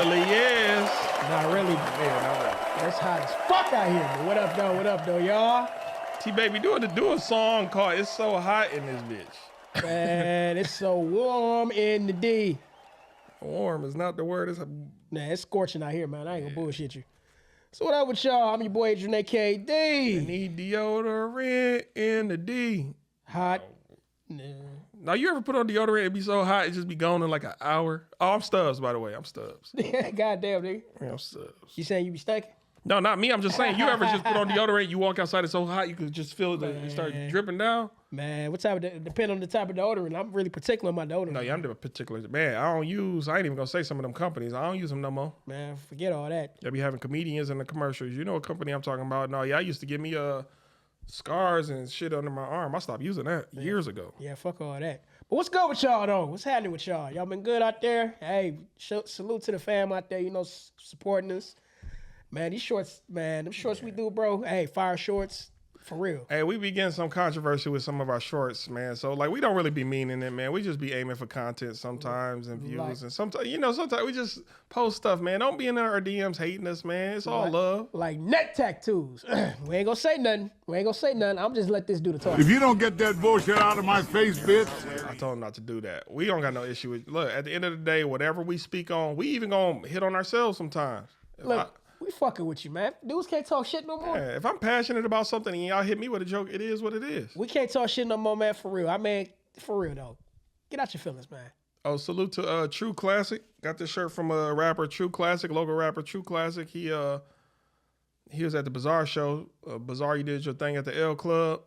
really is. Not really. Yeah, not really. It's hot as fuck out here. Man. What up, though? What up, though, y'all? T-Baby, do a song called It's So Hot in This Bitch. Man, it's so warm in the D. Warm is not the word. Nah, it's scorching out here, man. I ain't gonna bullshit you. So what up with y'all? I'm your boy Adrian AKD. I need deodorant in the D. Hot. Nah. Now, you ever put on deodorant and be so hot it just be gone in like an hour? Oh, I'm Stubbs, by the way. I'm Stubbs. Goddamn, nigga. Yeah, I'm Stubbs. You saying you be stinking? No, not me. I'm just saying, you ever just put on deodorant, you walk outside, it's so hot, you could just feel it start dripping down? Man, what type of, depend on the type of deodorant. I'm really particular on my deodorant. No, yeah, I'm the particular. Man, I ain't even going to say some of them companies. I don't use them no more. Man, forget all that. They be having comedians in the commercials. You know what company I'm talking about? No, yeah, I used to give me scars and shit under my arm. I stopped using that years ago. Yeah, fuck all that. But what's good with y'all, though? What's happening with y'all? Y'all been good out there? Hey, salute to the fam out there, you know, supporting us. Man, these shorts, man, them shorts we do, bro. Hey, fire shorts, for real. Hey, we be getting some controversy with some of our shorts, man. So, like, we don't really be meaning it, man. We just be aiming for content sometimes and views. And sometimes, sometimes we just post stuff, man. Don't be in our DMs hating us, man. It's all love. Like neck tattoos. We ain't gonna say nothing. I'm just let this do the talk. If you don't get that bullshit out of my face, bitch. I told him not to do that. We don't got no issue with, look, at the end of the day, whatever we speak on, we even gonna hit on ourselves sometimes. Look, we fucking with you, man. Dudes can't talk shit no more. Yeah, if I'm passionate about something and y'all hit me with a joke, it is what it is. We can't talk shit no more, man, for real. I mean, for real, though. Get out your feelings, man. Oh, salute to True Classic. Got this shirt from a rapper, True Classic, local rapper, True Classic. He was at the Bazaar show. Bazaar, you did your thing at the L Club.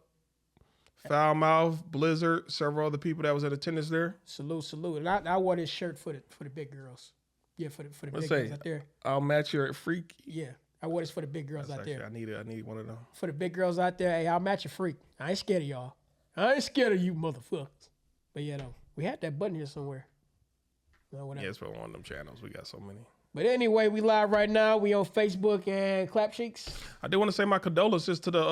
Foul Mouth, Blizzard, several other people that was in attendance there. Salute. And I wore this shirt for the big girls. Yeah, for the big girls out there. I'll match your freak. Yeah, I wore this for the big girls out there. I need one of them. For the big girls out there, hey, I'll match your freak. I ain't scared of y'all. I ain't scared of you motherfuckers. But yeah, though, we had that button here somewhere. No, whatever. Yeah, it's for one of them channels. We got so many. But anyway, we live right now. We on Facebook and Clap Cheeks. I do want to say my condolences to the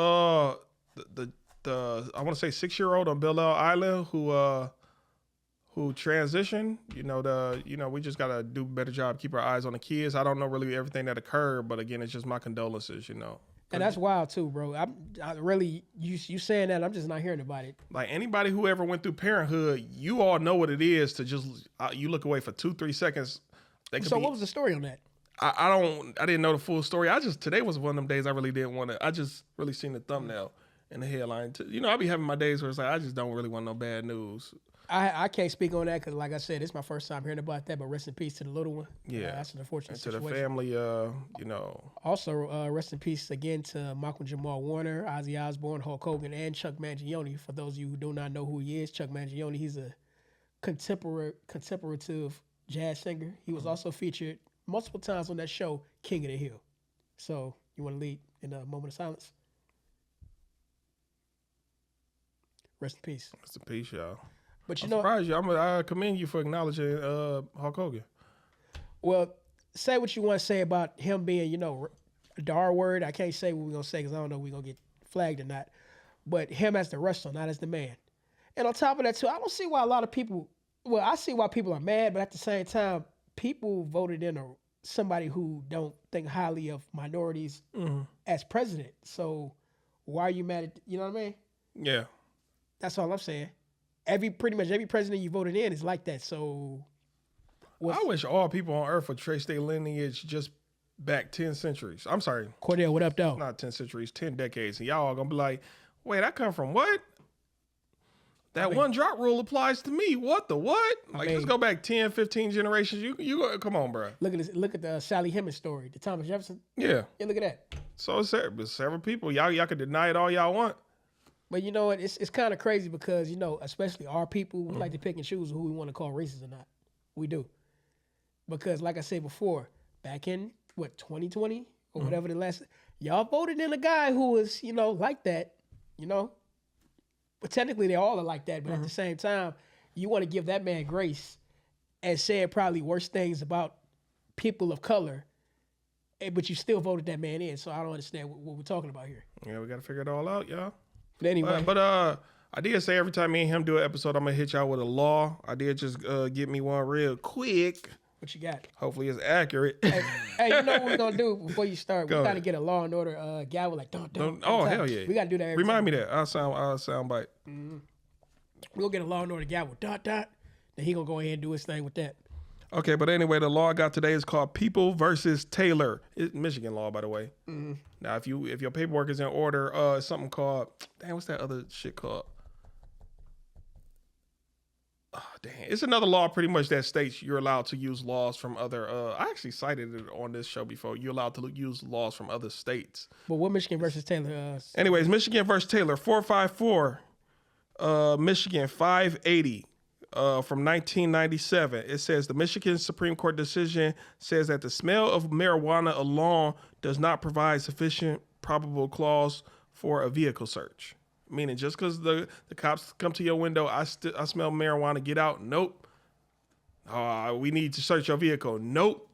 I want to say 6-year-old on Belle Island who transitioned. We just gotta do a better job, keep our eyes on the kids. I don't know really everything that occurred, but again, it's just my condolences, And that's wild too, bro. I really, you saying that, I'm just not hearing about it. Like anybody who ever went through parenthood, you all know what it is to just you look away for 2-3 seconds. So what was the story on that? I didn't know the full story. Today was one of them days I really didn't want to. I just really seen the thumbnail and the headline. I be having my days where it's like I just don't really want no bad news. I can't speak on that because, like I said, it's my first time hearing about that. But rest in peace to the little one. Yeah, that's an unfortunate situation. To the family, Also, rest in peace again to Malcolm Jamal Warner, Ozzy Osbourne, Hulk Hogan, and Chuck Mangione. For those of you who do not know who he is, Chuck Mangione, he's a contemplative jazz singer. He was also featured multiple times on that show, King of the Hill. So, you want to lead in a moment of silence? Rest in peace. Rest in peace, y'all. But I'm surprised you. I commend you for acknowledging Hulk Hogan. Well, say what you want to say about him being, the R word. I can't say what we're going to say because I don't know if we're going to get flagged or not. But him as the wrestler, not as the man. And on top of that, too, I don't see why a lot of people, I see why people are mad, but at the same time, people voted in somebody who don't think highly of minorities as president. So why are you mad at, you know what I mean? Yeah. That's all I'm saying. Pretty much every president you voted in is like that. So I wish all people on earth would trace their lineage just back 10 centuries. I'm sorry. Cordell, what up, though? Not 10 centuries, 10 decades. And y'all all gonna be like, wait, I come from what? That one drop rule applies to me. What the what? Let's go back 10, 15 generations. You come on, bro. Look at the Sally Hemings story, the Thomas Jefferson. Yeah. Yeah, look at that. So it's several people. Y'all can deny it all y'all want. But you know what? It's kind of crazy because, especially our people, we like to pick and choose who we want to call racist or not. We do. Because like I said before, back in, 2020 or whatever the last, y'all voted in a guy who was, like that, But technically they all are like that. But at the same time, you want to give that man grace and said probably worse things about people of color, but you still voted that man in. So I don't understand what we're talking about here. Yeah, we got to figure it all out, y'all. But anyway. But I did say every time me and him do an episode, I'm going to hit y'all with a law. I did just get me one real quick. What you got? Hopefully it's accurate. Hey, you know what we're gonna do before you start? We Go gotta ahead. get a Law and Order gavel like don't. Oh hell yeah! We gotta do that. Every Remind time. me that. I'll sound bite. We'll get a Law and Order gavel. Then he gonna go ahead and do his thing with that. Okay, but anyway, the law I got today is called People versus Taylor. It's Michigan law, by the way. Now, if your paperwork is in order, it's something called what's that other shit called? Oh, dang, it's another law pretty much that states you're allowed to use laws from other. I actually cited it on this show before. You're allowed to use laws from other states. But what Michigan versus Taylor? Anyways, Michigan versus Taylor, 454, Michigan 580. From 1997, it says the Michigan Supreme Court decision says that the smell of marijuana alone does not provide sufficient probable cause for a vehicle search. Meaning, just because the cops come to your window, I smell marijuana, get out. Nope. We need to search your vehicle. Nope.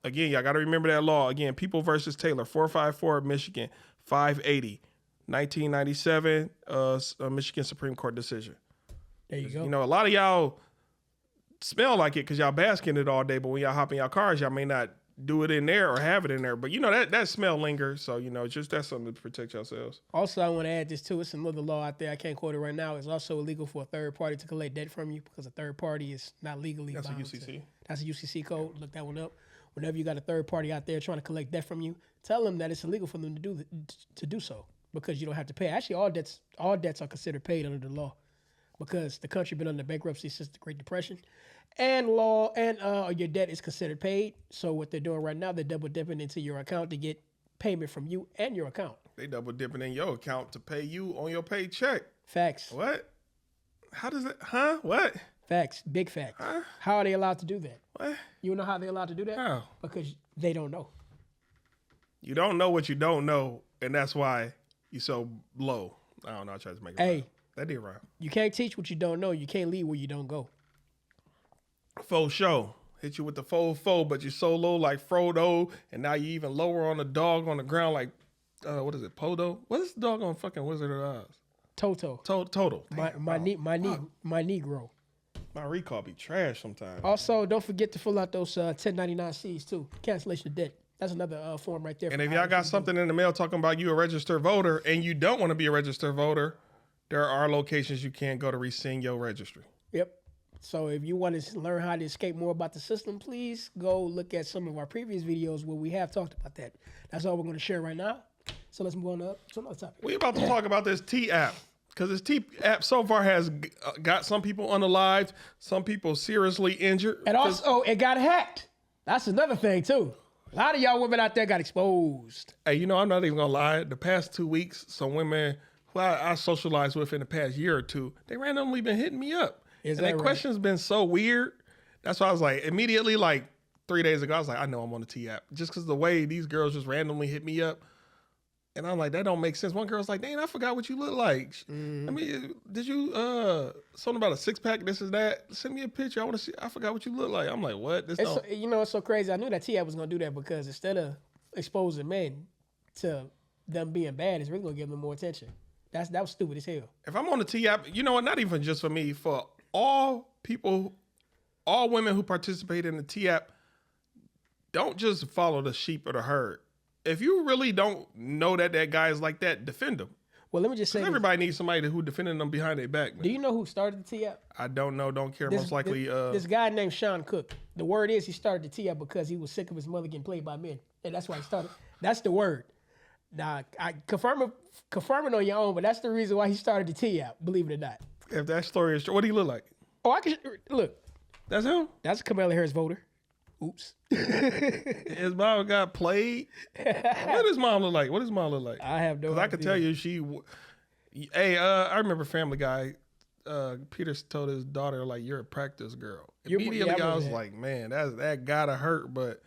Again, y'all got to remember that law. Again, People versus Taylor, 454, Michigan 580, 1997, Michigan Supreme Court decision. There you go. You know, a lot of y'all smell like it because y'all bask in it all day, but when y'all hop in y'all cars, y'all may not do it in there or have it in there. But, you know, that smell lingers. So, you know, that's something to protect yourselves. Also, I want to add this too. It's another law out there. I can't quote it right now. It's also illegal for a third party to collect debt from you because a third party is not legally That's a bound UCC. That's a UCC code. Look that one up. Whenever you got a third party out there trying to collect debt from you, tell them that it's illegal for them to do so because you don't have to pay. Actually, all debts are considered paid under the law. Because the country been under bankruptcy since the Great Depression, and your debt is considered paid. So what they're doing right now, they're double dipping into your account to get payment from you and your account. They double dipping in your account to pay you on your paycheck. Facts. What? How does it? Huh? What? Facts. Big facts. Huh? How are they allowed to do that? What? You know how they're allowed to do that? How? Because they don't know. You don't know what you don't know, and that's why you so low. I don't know. I tried to make it. Hey. Rhyme. That did rhyme. You can't teach what you don't know. You can't lead where you don't go. Faux show. Hit you with the faux, but you're so low like Frodo, and now you even lower on the dog on the ground like, what is it, Podo? What is the dog on fucking Wizard of Oz? Toto. Total. My Negro. My recall be trash sometimes. Also, don't forget to fill out those 1099-Cs too. Cancellation of debt. That's another form right there. And if y'all got something in the mail talking about you a registered voter and you don't want to be a registered voter, there are locations you can go to rescind your registry. Yep. So if you want to learn how to escape more about the system, please go look at some of our previous videos where we have talked about that. That's all we're going to share right now. So let's move on to another topic. We're about to talk about this T app because this T app so far has got some people unalived, some people seriously injured. And also, it got hacked. That's another thing, too. A lot of y'all women out there got exposed. Hey, you know, I'm not even going to lie. The past 2 weeks, some women who I socialized with in the past year or two, they randomly been hitting me up. Is and that their right? questions been so weird. That's why I was like, immediately, like 3 days ago, I was like, I know I'm on the T app. Just because the way these girls just randomly hit me up. And I'm like, that don't make sense. One girl's like, dang, I forgot what you look like. I mean, did you, something about a six pack, this is that? Send me a picture. I want to see, I forgot what you look like. I'm like, what? This don't. You know, it's so crazy. I knew that T-App was going to do that because instead of exposing men to them being bad, it's really going to give them more attention. That was stupid as hell. If I'm on the T app, you know what? Not even just for me, for all people, all women who participate in the T app, don't just follow the sheep or the herd. If you really don't know that guy is like that, defend him. Well, let me just say this. Everybody needs somebody who defending them behind their back, man. Do you know who started the T-App? I don't know, don't care. Most likely, this guy named Sean Cook. The word is he started the T-App because he was sick of his mother getting played by men, and that's why he started. That's the word. Now, I confirm it on your own, but that's the reason why he started the T-App. Believe it or not. if that story is true, what do he look like? Oh, I can look. That's him. That's a Kamala Harris voter. Oops. His mom got played. What does mom look like? What does mom look like? I have no idea. I could tell you Hey, I remember Family Guy. Peter told his daughter, like, you're a practice girl. Immediately, I was like, man, that gotta hurt. But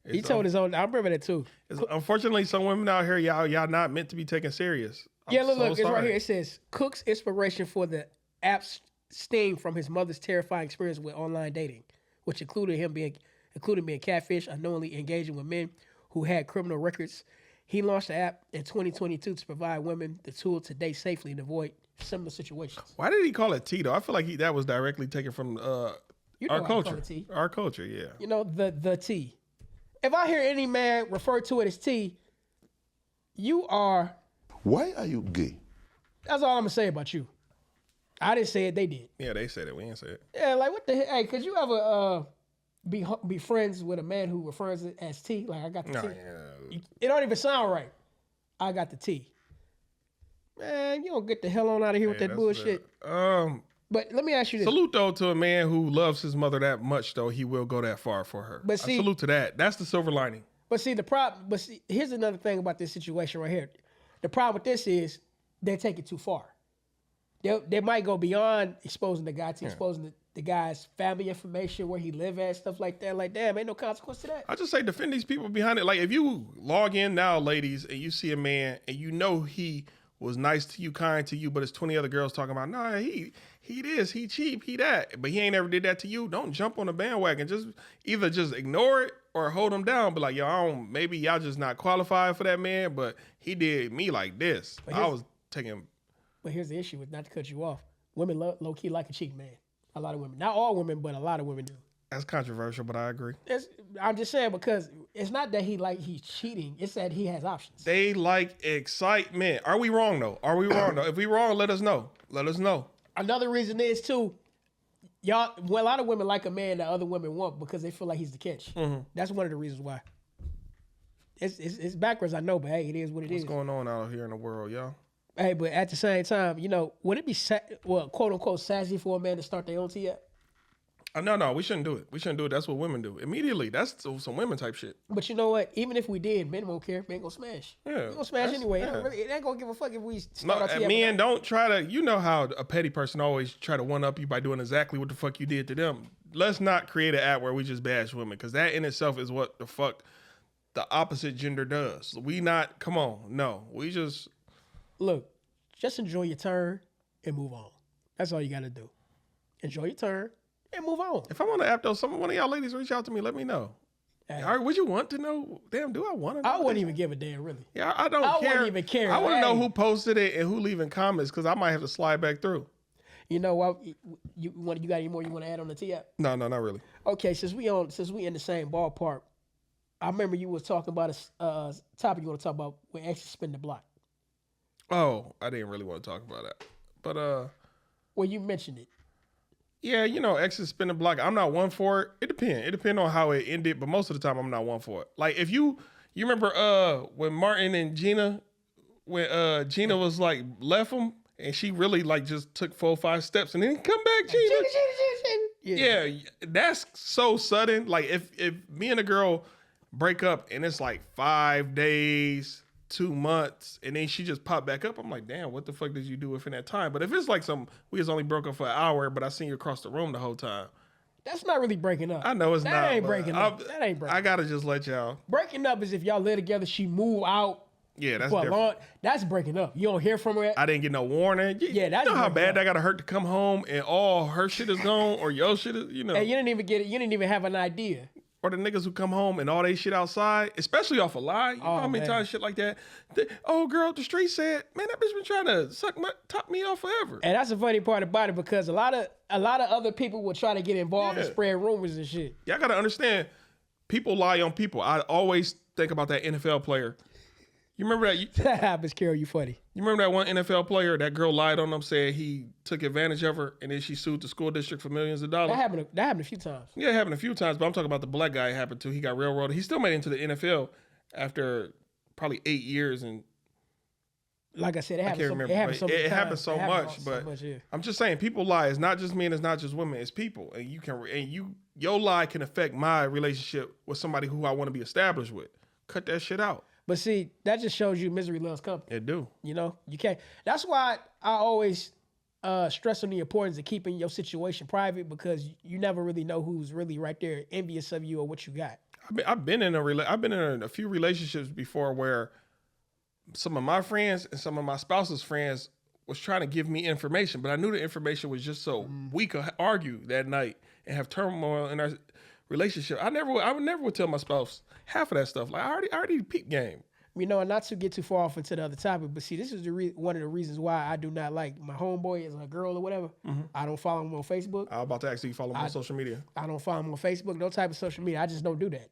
he told his own. I remember that too. Unfortunately, some women out here, y'all not meant to be taken serious. Look, it's right here. It says Cook's inspiration for the app's stem from his mother's terrifying experience with online dating, which included being catfish, unknowingly engaging with men who had criminal records. He launched the app in 2022 to provide women the tool to date safely and avoid similar situations. Why did he call it Tito? I feel like that was directly taken from You know Our how you call culture. it T. Our culture, yeah. You know, the T. If I hear any man refer to it as T, you are. Why are you gay? That's all I'm gonna say about you. I didn't say it; they did. Yeah, they said it. We didn't say it. Yeah, like what the heck? Hey, could you ever be friends with a man who refers it as T? Like I got the No, T. yeah. It don't even sound right. I got the T. Man, you don't get the hell on out of here with Hey, that that's bullshit. But let me ask you this. Salute though to a man who loves his mother that much, though he will go that far for her. But see- I salute to that. That's the silver lining. But see, the problem. But see, here's another thing about this situation right here. The problem with this is they take it too far. They might go beyond exposing the guy to exposing the guy's family information, where he live at, stuff like that. Like, damn, ain't no consequence to that. I just say defend these people behind it. Like if you log in now, ladies, and you see a man and you know he was nice to you, kind to you, but it's 20 other girls talking about, nah, he this, he cheap, he that, but he ain't ever did that to you. Don't jump on the bandwagon. Just either just ignore it or hold him down. But like, yo, maybe y'all just not qualified for that man, but he did me like this. I was taking. But here's the issue with, not to cut you off. Women low key like a cheap man. A lot of women, not all women, but a lot of women do. That's controversial, but I agree. I'm just saying, because it's not that he's cheating. It's that he has options. They like excitement. Are we wrong though? Are we wrong though? If we wrong, let us know. Let us know. Another reason is too, y'all. Well, a lot of women like a man that other women want because they feel like he's the catch. That's one of the reasons why. It's backwards, I know, but hey, it is what it is. What's going on out here in the world, y'all? Hey, but at the same time, you know, would it be quote unquote sassy for a man to start their own T app? No, we shouldn't do it. We shouldn't do it. That's what women do. Immediately, that's some women type shit. But you know what? Even if we did, men won't care. Men gonna smash. Yeah, They gonna smash anyway. yeah. It ain't gonna give a fuck if we No, start our T app. men don't try to. You know how a petty person always try to one up you by doing exactly what the fuck you did to them. Let's not create an app where we just bash women, because that in itself is what the fuck the opposite gender does. Come on, no, we just. Look, just enjoy your turn and move on. That's all you gotta do. Enjoy your turn and move on. If I'm on the app though, one of y'all ladies reach out to me, let me know. Hey. All right, would you want to know? Damn, do I want to know? I wouldn't even give a damn, really. Yeah, I don't I care. wouldn't even care. I want to know Hey. who posted it and who leaving comments, because I might have to slide back through. You know what? You got any more you want to add on the T app? No, not really. Okay, since we in the same ballpark, I remember you was talking about a topic you want to talk about when exes spin the block. Oh, I didn't really want to talk about that. But Well, you mentioned it. yeah, you know, exes spin the block. I'm not one for it. It depends. It depends on how it ended, but most of the time I'm not one for it. Like if you remember when Martin and Gina, when Gina was like left him and she really like just took 4 or 5 steps and then come back, Gina. Yeah, that's so sudden. Like if me and a girl break up and it's like 5 days, 2 months, and then she just popped back up, I'm like, damn, what the fuck did you do within that time? But if it's like we just only broke up for an hour, but I seen you across the room the whole time. That's not really breaking up. I know it's that not. Ain't but breaking up. That ain't breaking I gotta just let y'all. Breaking up is if y'all live together, she move out. Yeah, that's for a different. long. That's breaking up. You don't hear from her. I didn't get no warning. Yeah, that's you know how breaking bad up. that gotta hurt to come home and all her shit is gone or your shit is, you know. And you didn't even get it. You didn't even have an idea. Or the niggas who come home and all they shit outside, especially off a lie. You know how many man. times shit like that? Oh, girl up the street said, man, that bitch been trying to top me off forever. And that's the funny part about it, because a lot of other people will try to get involved and Yeah. spread rumors and shit. Y'all gotta understand, people lie on people. I always think about that NFL player. You remember that? You That happens, Carol. You funny. remember that one NFL player? That girl lied on him, said he took advantage of her, and then she sued the school district for millions of dollars. That happened a few times. Yeah, it happened a few times, but I'm talking about the black guy it happened to. He got railroaded. He still made it into the NFL after probably 8 years, and Like I said, it I happened. can't remember. It happened but so many it happens times. so It happened much, so but much, yeah. I'm just saying, people lie. It's not just men. It's not just women. It's people, and your lie can affect my relationship with somebody who I want to be established with. Cut that shit out. But see, that just shows you misery loves company. It do. You know, you can't. That's why I always stress on the importance of keeping your situation private, because you never really know who's really right there envious of you or what you got. I've been in a few relationships before where some of my friends and some of my spouse's friends was trying to give me information, but I knew the information was just so we could argue that night and have turmoil in our relationship. I would never tell my spouse half of that stuff. Like I already peep game. You know, and not to get too far off into the other topic, but see, this is one of the reasons why I do not like my homeboy as a girl or whatever. I don't follow him on Facebook. I was about to ask you follow him on social media. I don't follow him on Facebook, no type of social media. I just don't do that.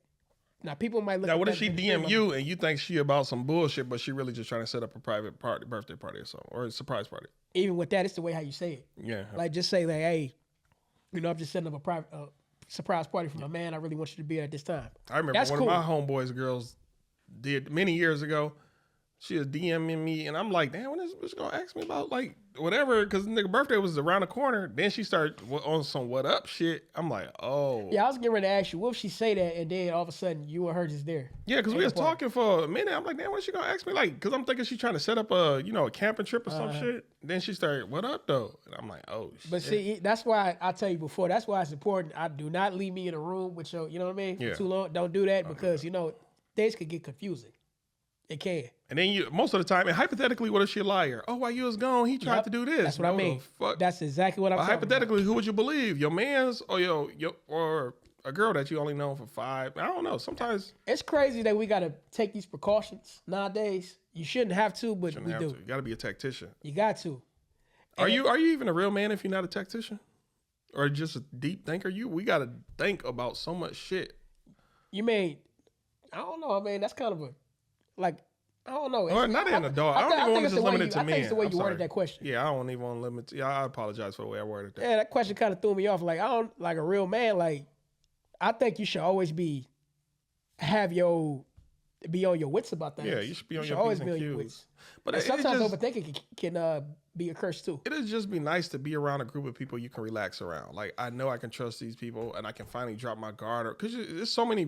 Now, people might look Now, at what that if she and DM think, you and you think she about some bullshit, but she really just trying to set up a private party, birthday party or something, or a surprise party? Even with that, it's the way how you say it. Yeah. Like, just say, like, hey, you know, I'm just setting up a private surprise party for my man. I really want you to be at this time. I remember That's one cool. of my homeboys' girls did many years ago. She was DMing me, and I'm like, damn, when is she gonna ask me about like whatever? Because the nigga birthday was around the corner. Then she started on some what up shit. I'm like, oh, Yeah, I was getting ready to ask you, what if she say that and then all of a sudden you and her just there? yeah, because we At was the party. talking for a minute. I'm like, damn, when is she gonna ask me? Like, because I'm thinking she's trying to set up a a camping trip or some shit. Then she started, what up though? And I'm like, oh shit. But see, that's why I tell you before. That's why it's important. I do not leave me in a room with your, you know what I mean, for Yeah. too long. Don't do that because things could get confusing. It can. And then most of the time, and hypothetically, what if she a liar? Oh, while you was gone, he tried Yep. to do this. That's what I No, mean. the fuck? That's exactly what I'm But talking hypothetically, who would you believe? Your man's or your or a girl that you only known for 5? I don't know. Sometimes about. It's crazy that we got to take these precautions nowadays. You shouldn't have to, but we do. you got to be a tactician. You got to. Are you even a real man if you're not a tactician, or just a deep thinker? We got to think about so much shit. You mean, I don't know. I mean, that's kind of I don't know. Or not in a dog. I don't even want to just limit it to men. I think it's the way I'm you worded sorry. that question. Yeah, I don't even want to limit. Yeah, I apologize for the way I worded that. Yeah, that question kind of threw me off. Like, I don't like a real man. Like, I think you should always be on your wits about things. Yeah, you should be on your always P's be and on your Q's. wits. But And it sometimes just, overthinking can be a curse too. it'd just be nice to be around a group of people you can relax around. Like, I know I can trust these people, and I can finally drop my guard. Because there's so many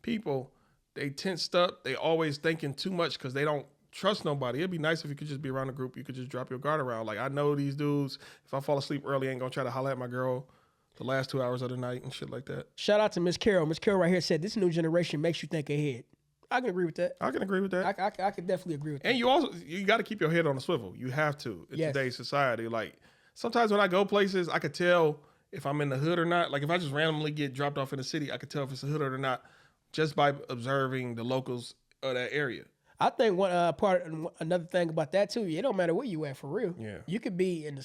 people, they tensed up. They always thinking too much because they don't trust nobody. It'd be nice if you could just be around a group you could just drop your guard around. Like, I know these dudes, if I fall asleep early, I ain't gonna try to holler at my girl the last 2 hours of the night and shit like that. Shout out to Miss Carol. Miss Carol right here said, this new generation makes you think ahead. I can agree with that. I can agree with that. I can definitely agree with that. And you got to keep your head on the swivel. You have to in Yes. today's society. Like, sometimes when I go places, I could tell if I'm in the hood or not. Like, if I just randomly get dropped off in the city, I could tell if it's a hood or not just by observing the locals of that area. I think another thing about that too, it don't matter where you at for real. Yeah. You could be in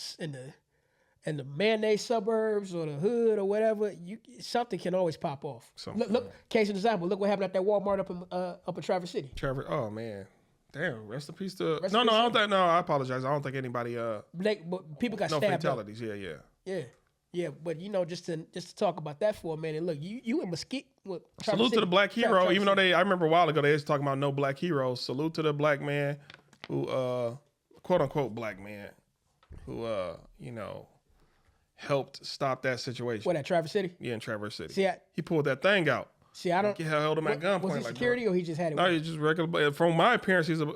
the mayonnaise suburbs or the hood or whatever. Something can always pop off. Look, case in example. Look what happened at that Walmart up in Traverse City. Trevor, oh man, damn! Rest in peace to. Rest No, in no, peace I don't think. No, I apologize. I don't think anybody. But people got No stabbed up. fatalities. Yeah. Yeah. But just to talk about that for a minute. Look, you in Mesquite. Salute to the black hero. Even though I remember a while ago they was talking about no black heroes. Salute to the black man who, quote unquote, black man who, helped stop that situation. What, at Traverse City? Yeah, in Traverse City. See, He pulled that thing out. I don't. He held him at gunpoint. Was he like, security or he just had it? no, he's just regular. From my appearance, he's a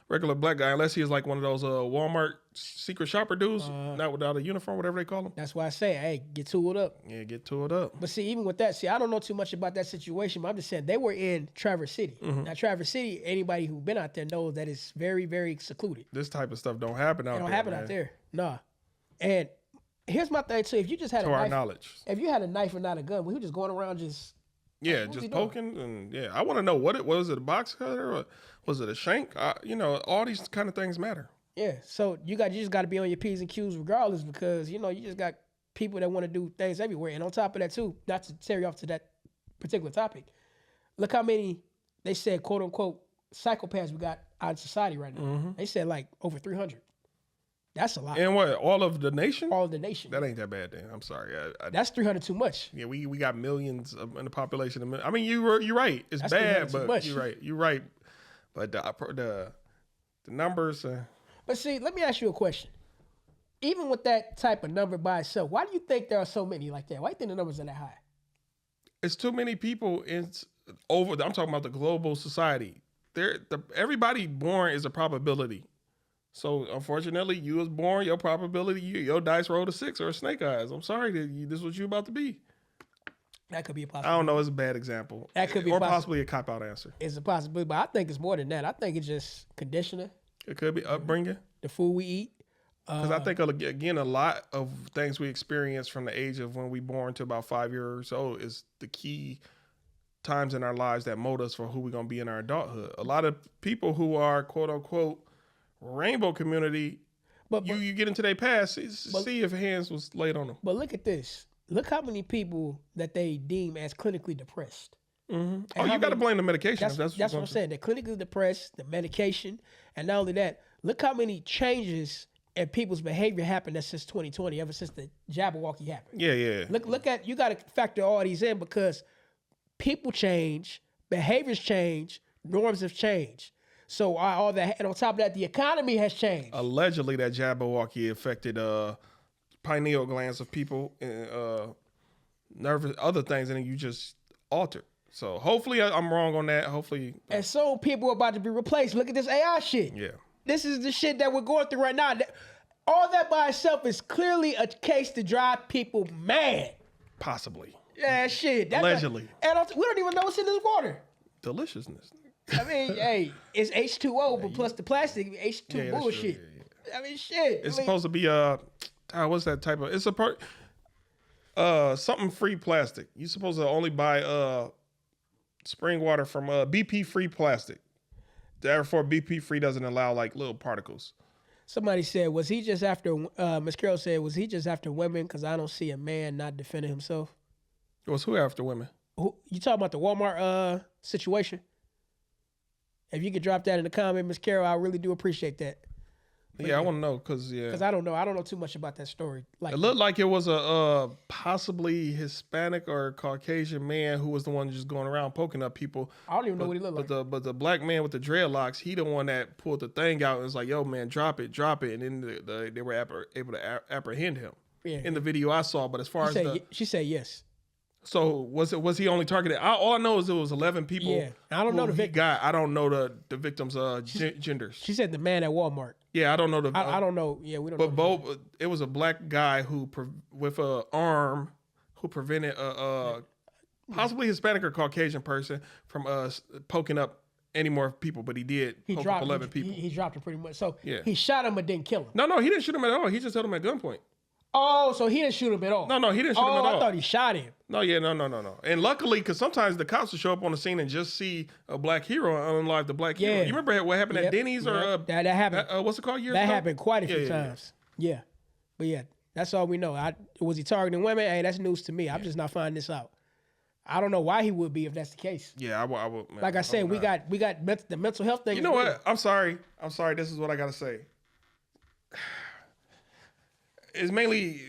regular black guy, unless he is like one of those Walmart secret shopper dudes, not without a uniform, whatever they call them. That's why I say, hey, get tooled up. Yeah, get to it up. But see, even with that, I don't know too much about that situation, but I'm just saying they were in Traverse City. Mm-hmm. Now, Traverse City, anybody who's been out there knows that it's very, very secluded. This type of stuff don't happen out It there. don't happen man. out there. Nah. And here's my thing too. If you just had To a our knife, knowledge. if you had a knife and not a gun, we were just going around just Yeah, what was he just doing? poking and yeah. I want to know what it was. It a box cutter or was it a shank? All these kind of things matter. yeah. So you just got to be on your P's and Q's regardless because you just got people that want to do things everywhere. And on top of that too, not to tear you off to that particular topic, look how many they said quote unquote psychopaths we got out in society right now. They said like over 300. That's a lot. And what? All of the nation? All of the nation. That ain't that bad, then. I'm sorry. That's 300 too much. Yeah, we got millions in the population. I mean, you're right. It's That's bad, too but much. you're right. But the numbers. But see, let me ask you a question. Even with that type of number by itself, why do you think there are so many like that? Why do you think the numbers are that high? It's too many people I'm talking about the global society. Everybody born is a probability. So unfortunately, you was born, your probability, your dice rolled a 6 or a snake eyes. I'm sorry, this is what you about to be. That could be a I possibility. don't know. It's a bad example. That could be or possible. possibly a cop out answer. It's a possibility, but I think it's more than that. I think it's just conditioning, It could be upbringing. the food we eat. Because I think, again, a lot of things we experience from the age of when we born to about 5 years old is the key times in our lives that mold us for who we're gonna be in our adulthood. A lot of people who are quote unquote rainbow community, But you get into their past, see if hands was laid on them. But look at this. Look how many people that they deem as clinically depressed. Mm-hmm. Oh, you got to blame the medication. That's what I'm saying. They're clinically depressed, the medication, and not only that, look how many changes in people's behavior happened since 2020, ever since the Jabberwocky happened. Yeah. Look at, you got to factor all these in because people change, behaviors change, norms have changed. So all that, and on top of that, the economy has changed. Allegedly, that Jabberwocky affected pineal glands of people and nervous other things, and then you just altered. So hopefully I'm wrong on that. Hopefully, and so people are about to be replaced. Look at this AI shit. Yeah, this is the shit that we're going through right now. All that by itself is clearly a case to drive people mad. Possibly. Yeah, shit. Allegedly. And we don't even know what's in this water. Deliciousness. I mean, hey, it's H2O, but plus the plastic, H2 bullshit. Yeah. I mean, shit. It's supposed to be what's that type of? It's a part. Something free plastic. You're supposed to only buy spring water from BP free plastic. Therefore, BP free doesn't allow like little particles. Somebody said, was he just after? Miss Carroll said, was he just after women? Because I don't see a man not defending himself. It was who after women? Who, you talking about the Walmart situation? If you could drop that in the comment, Miss Carroll, I really do appreciate that. Yeah, I want to know because I don't know. I don't know too much about that story. Like, it looked like it was a possibly Hispanic or Caucasian man who was the one just going around poking up people. I don't even know what he looked like. But the black man with the dreadlocks, he the one that pulled the thing out and was like, "Yo, man, drop it," and then they were able to apprehend him. Yeah. In the video I saw, but as far as she said yes. So was he only targeted? All I know is it was 11 people. Yeah, I don't know the victim. I don't know the victims' genders. She said the man at Walmart. Yeah, I don't know the. I don't know. Yeah, we don't. But know both, it was a black guy with a arm who prevented a possibly Hispanic or Caucasian person from poking up any more people. But he did poke up 11 people. He dropped him pretty much. So yeah. He shot him but didn't kill him. No, he didn't shoot him at all. He just held him at gunpoint. Oh, so he didn't shoot him at all. No, he didn't shoot him at all. I thought he shot him. No. And luckily, because sometimes the cops will show up on the scene and just see a black hero and unalive the black hero. You remember what happened at Denny's or that happened? What's it called? That happened quite a few times. Yeah, but yeah, that's all we know. Was he targeting women? Hey, that's news to me. I'm just not finding this out. I don't know why he would be if that's the case. Yeah, I will. Like I said, we got the mental health thing. You know what? I'm sorry. This is what I gotta say. It's mainly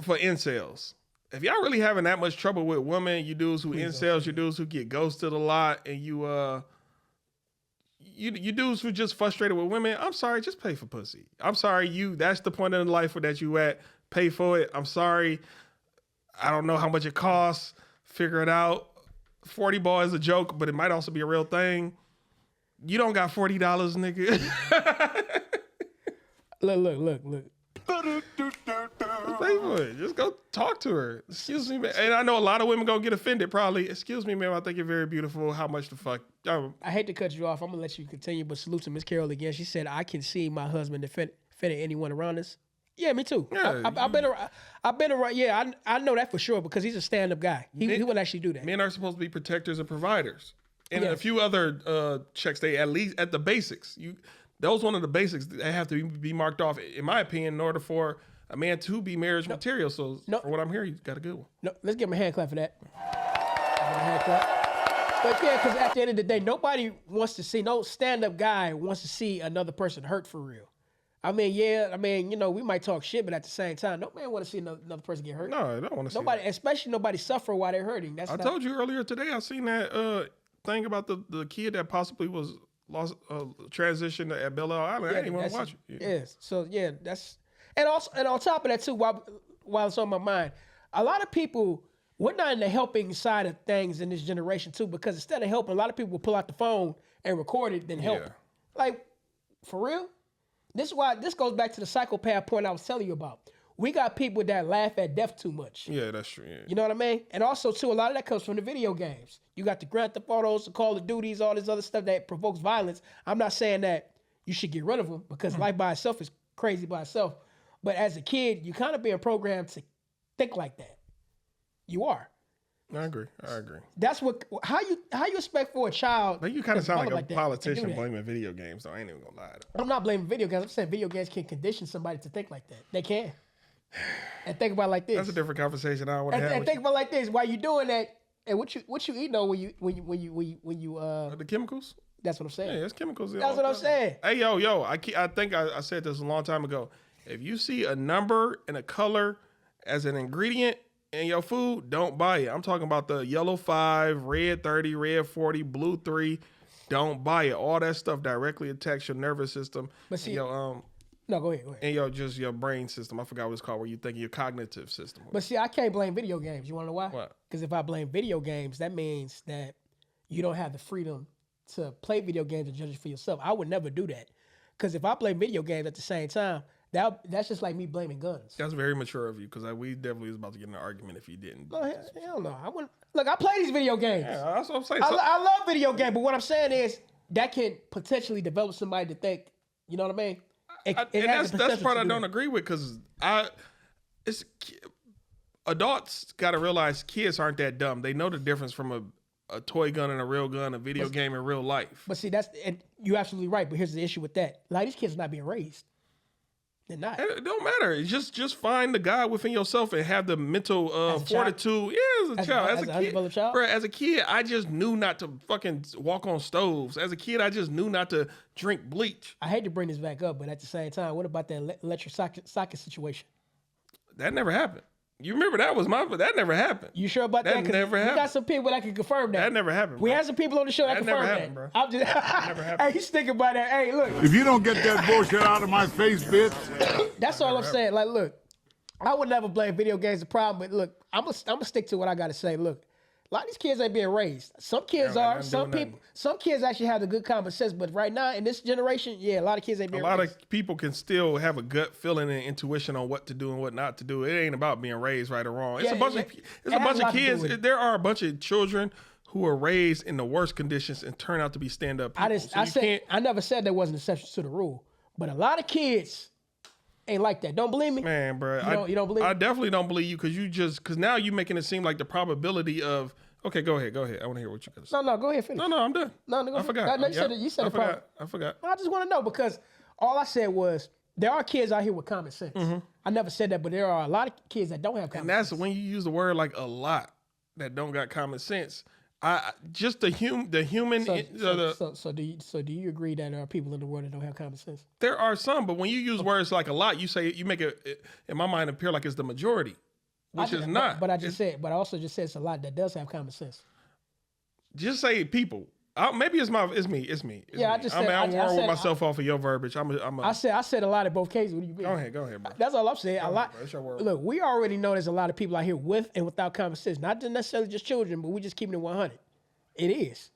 for incels. If y'all really having that much trouble with women, you dudes who incels, you dudes who get ghosted a lot, and you dudes who just frustrated with women, I'm sorry, just pay for pussy. I'm sorry, that's the point in life that you at. Pay for it. I'm sorry. I don't know how much it costs. Figure it out. 40 ball is a joke, but it might also be a real thing. You don't got $40, nigga. Look. Pay for it. Just go talk to her. Excuse me, man. And I know a lot of women gonna get offended probably. Excuse me, ma'am. I think you're very beautiful. How much the fuck? I hate to cut you off. I'm gonna let you continue, but salute to Miss Carroll again. She said, "I can see my husband defending anyone around us." Yeah, me too. Yeah, I've been around. Yeah, I know that for sure because he's a stand-up guy. He would actually do that. Men are supposed to be protectors and providers, and a few other checks. They at least at the basics. Those one of the basics that have to be marked off, in my opinion, in order for a man to be marriage material. So for what I'm hearing, you got a good one. No, let's give him a hand clap for that. But yeah, because at the end of the day, nobody wants to see, no stand-up guy wants to see another person hurt for real. I mean, we might talk shit, but at the same time, no man want to see another person get hurt. No, I don't want to see nobody, especially nobody suffer while they're hurting. I told you earlier today, I seen that thing about the kid that possibly was lost transition at Belle Island. I didn't want to watch it. Yeah. So yeah, that's and on top of that too, while it's on my mind, a lot of people, we're not in the helping side of things in this generation too, because instead of helping, a lot of people will pull out the phone and record it, then help. Yeah. Like, for real? This goes back to the psychopath point I was telling you about. We got people that laugh at death too much. Yeah, that's true. Yeah. You know what I mean? And also, too, a lot of that comes from the video games. You got the Grand Theft Autos, the Call of Duties, all this other stuff that provokes violence. I'm not saying that you should get rid of them because life by itself is crazy by itself. But as a kid, you kind of being programmed to think like that. You are. I agree. That's what. How you expect for a child? But you kind of sound like a that politician to do that? blaming video games, though. I ain't even gonna lie. I'm not blaming video games. I'm saying video games can condition somebody to think like that. They can. And think about it like this. That's a different conversation. I don't want to have. And think about it like this. While you doing that, and what you eating on when you the chemicals. That's what I'm saying. Yeah, it's chemicals. That's what I'm saying. Hey, yo, I think I said this a long time ago. If you see a number and a color as an ingredient in your food, don't buy it. I'm talking about the yellow 5, red 30, red 40, blue 3. Don't buy it. All that stuff directly attacks your nervous system. But see, and no, go ahead. and your brain system. I forgot what it's called. Where you think your cognitive system. But see, I can't blame video games. You want to know why? What? Because if I blame video games, that means that you don't have the freedom to play video games and judge it for yourself. I would never do that. Because if I play video games at the same time, that's just like me blaming guns. That's very mature of you, because we definitely was about to get in an argument if you didn't. No, hell no. I wouldn't. Look, I play these video games. Yeah, that's what I'm saying. I love video games, but what I'm saying is that can potentially develop somebody to think, you know what I mean? That's the part I don't agree with, because adults got to realize kids aren't that dumb. They know the difference from a toy gun and a real gun, a video game in real life. But see, and you're absolutely right. But here's the issue with that: like, these kids are not being raised. They're not. It don't matter. It's just find the God within yourself and have the mental fortitude. Yeah, as a child, as a kid, bro, as a kid, I just knew not to fucking walk on stoves. As a kid, I just knew not to drink bleach. I hate to bring this back up, but at the same time, what about that electric socket situation? That never happened. You remember that never happened. You sure about that? That never happened. We got some people that can confirm that. That never happened. We had some people on the show that confirmed never that. happened, bro. I'm just, never happened. Hey, he's thinking about that. Hey, look. If you don't get that bullshit out of my face, bitch. That's all I'm saying. Like, look, I would never blame video games the problem, but look, I'm gonna stick to what I gotta say. Look, a lot of these kids ain't being raised. Some kids are. Some kids actually have the good common sense. But right now in this generation, yeah, a lot of kids ain't being raised. A lot of people can still have a gut feeling and intuition on what to do and what not to do. It ain't about being raised right or wrong. It's a bunch of kids. There are a bunch of children who are raised in the worst conditions and turn out to be stand-up people. I never said there wasn't exceptions to the rule, but a lot of kids ain't like that. Don't believe me, man, bro. You don't believe me? I definitely don't believe you, because now you're making it seem like the probability of. Okay, go ahead. I want to hear what you got to say. No, go ahead. Finish. No, I'm done. No, go I forgot. No, you said I forgot. I just want to know, because all I said was there are kids out here with common sense. Mm-hmm. I never said that, but there are a lot of kids that don't have common sense. And that's when you use the word like a lot that don't got common sense. The human. So do you agree that there are people in the world that don't have common sense? There are some, but when you use words like a lot, you make it in my mind appear like it's the majority. Which is not. But I also just said it's a lot that does have common sense. Just say people. Maybe it's me. Yeah, I just said. I'm warring with myself off of your verbiage. I said a lot in both cases. What do you mean? Go ahead, bro. That's all I'm saying. A lot. That's your word. Look, we already know there's a lot of people out here with and without common sense. Not necessarily just children, but we just keeping it 100. It is.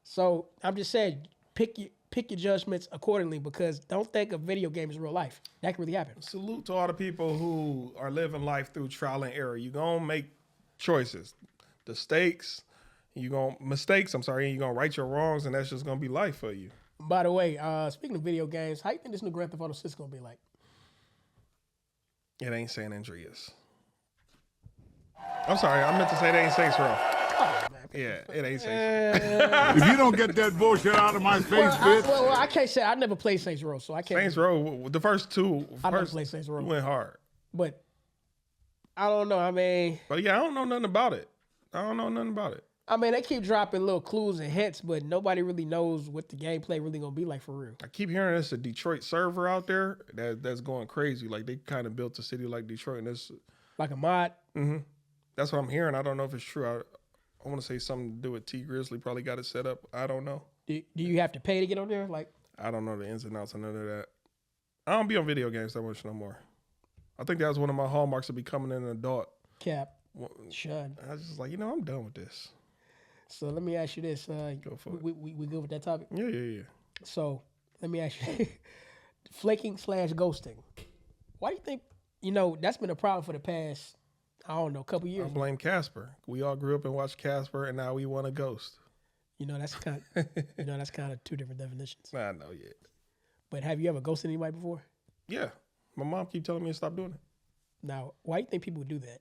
So I'm just saying, pick your judgments accordingly, because don't think a video game is real life. That can really happen. Salute to all the people who are living life through trial and error. You're going to make choices. Mistakes, and you're going to right your wrongs, and that's just going to be life for you. By the way, speaking of video games, how you think this new Grand Theft Auto 6 is going to be like? It ain't San Andreas. I'm sorry, I meant to say it ain't Saints Row. Oh, man. Yeah, it ain't Saints If you don't get that bullshit out of my face, bitch. I can't say. I never played Saints Row, so I can't. Saints Row, the first two. I never played Saints Row. Went hard. But I don't know. I mean. But yeah, I don't know nothing about it. I mean, they keep dropping little clues and hints, but nobody really knows what the gameplay really gonna be like for real. I keep hearing there's a Detroit server out there that's going crazy. Like, they kind of built a city like Detroit, and it's like a mod. Mm-hmm. That's what I'm hearing. I don't know if it's true. I want to say something to do with T Grizzly. Probably got it set up. I don't know. Do you have to pay to get on there? Like, I don't know the ins and outs of none of that. I don't be on video games that much no more. I think that was one of my hallmarks of becoming an adult. Cap. Should. I was just like, I'm done with this. So let me ask you this. Go for it. We good with that topic? Yeah. So let me ask you, flaking / ghosting. Why do you think, that's been a problem for the past, I don't know, couple years? I blame Casper. We all grew up and watched Casper, and now we want a ghost. That's kind of two different definitions. I know, yeah. But have you ever ghosted anybody before? Yeah. My mom keep telling me to stop doing it. Now, why do you think people would do that?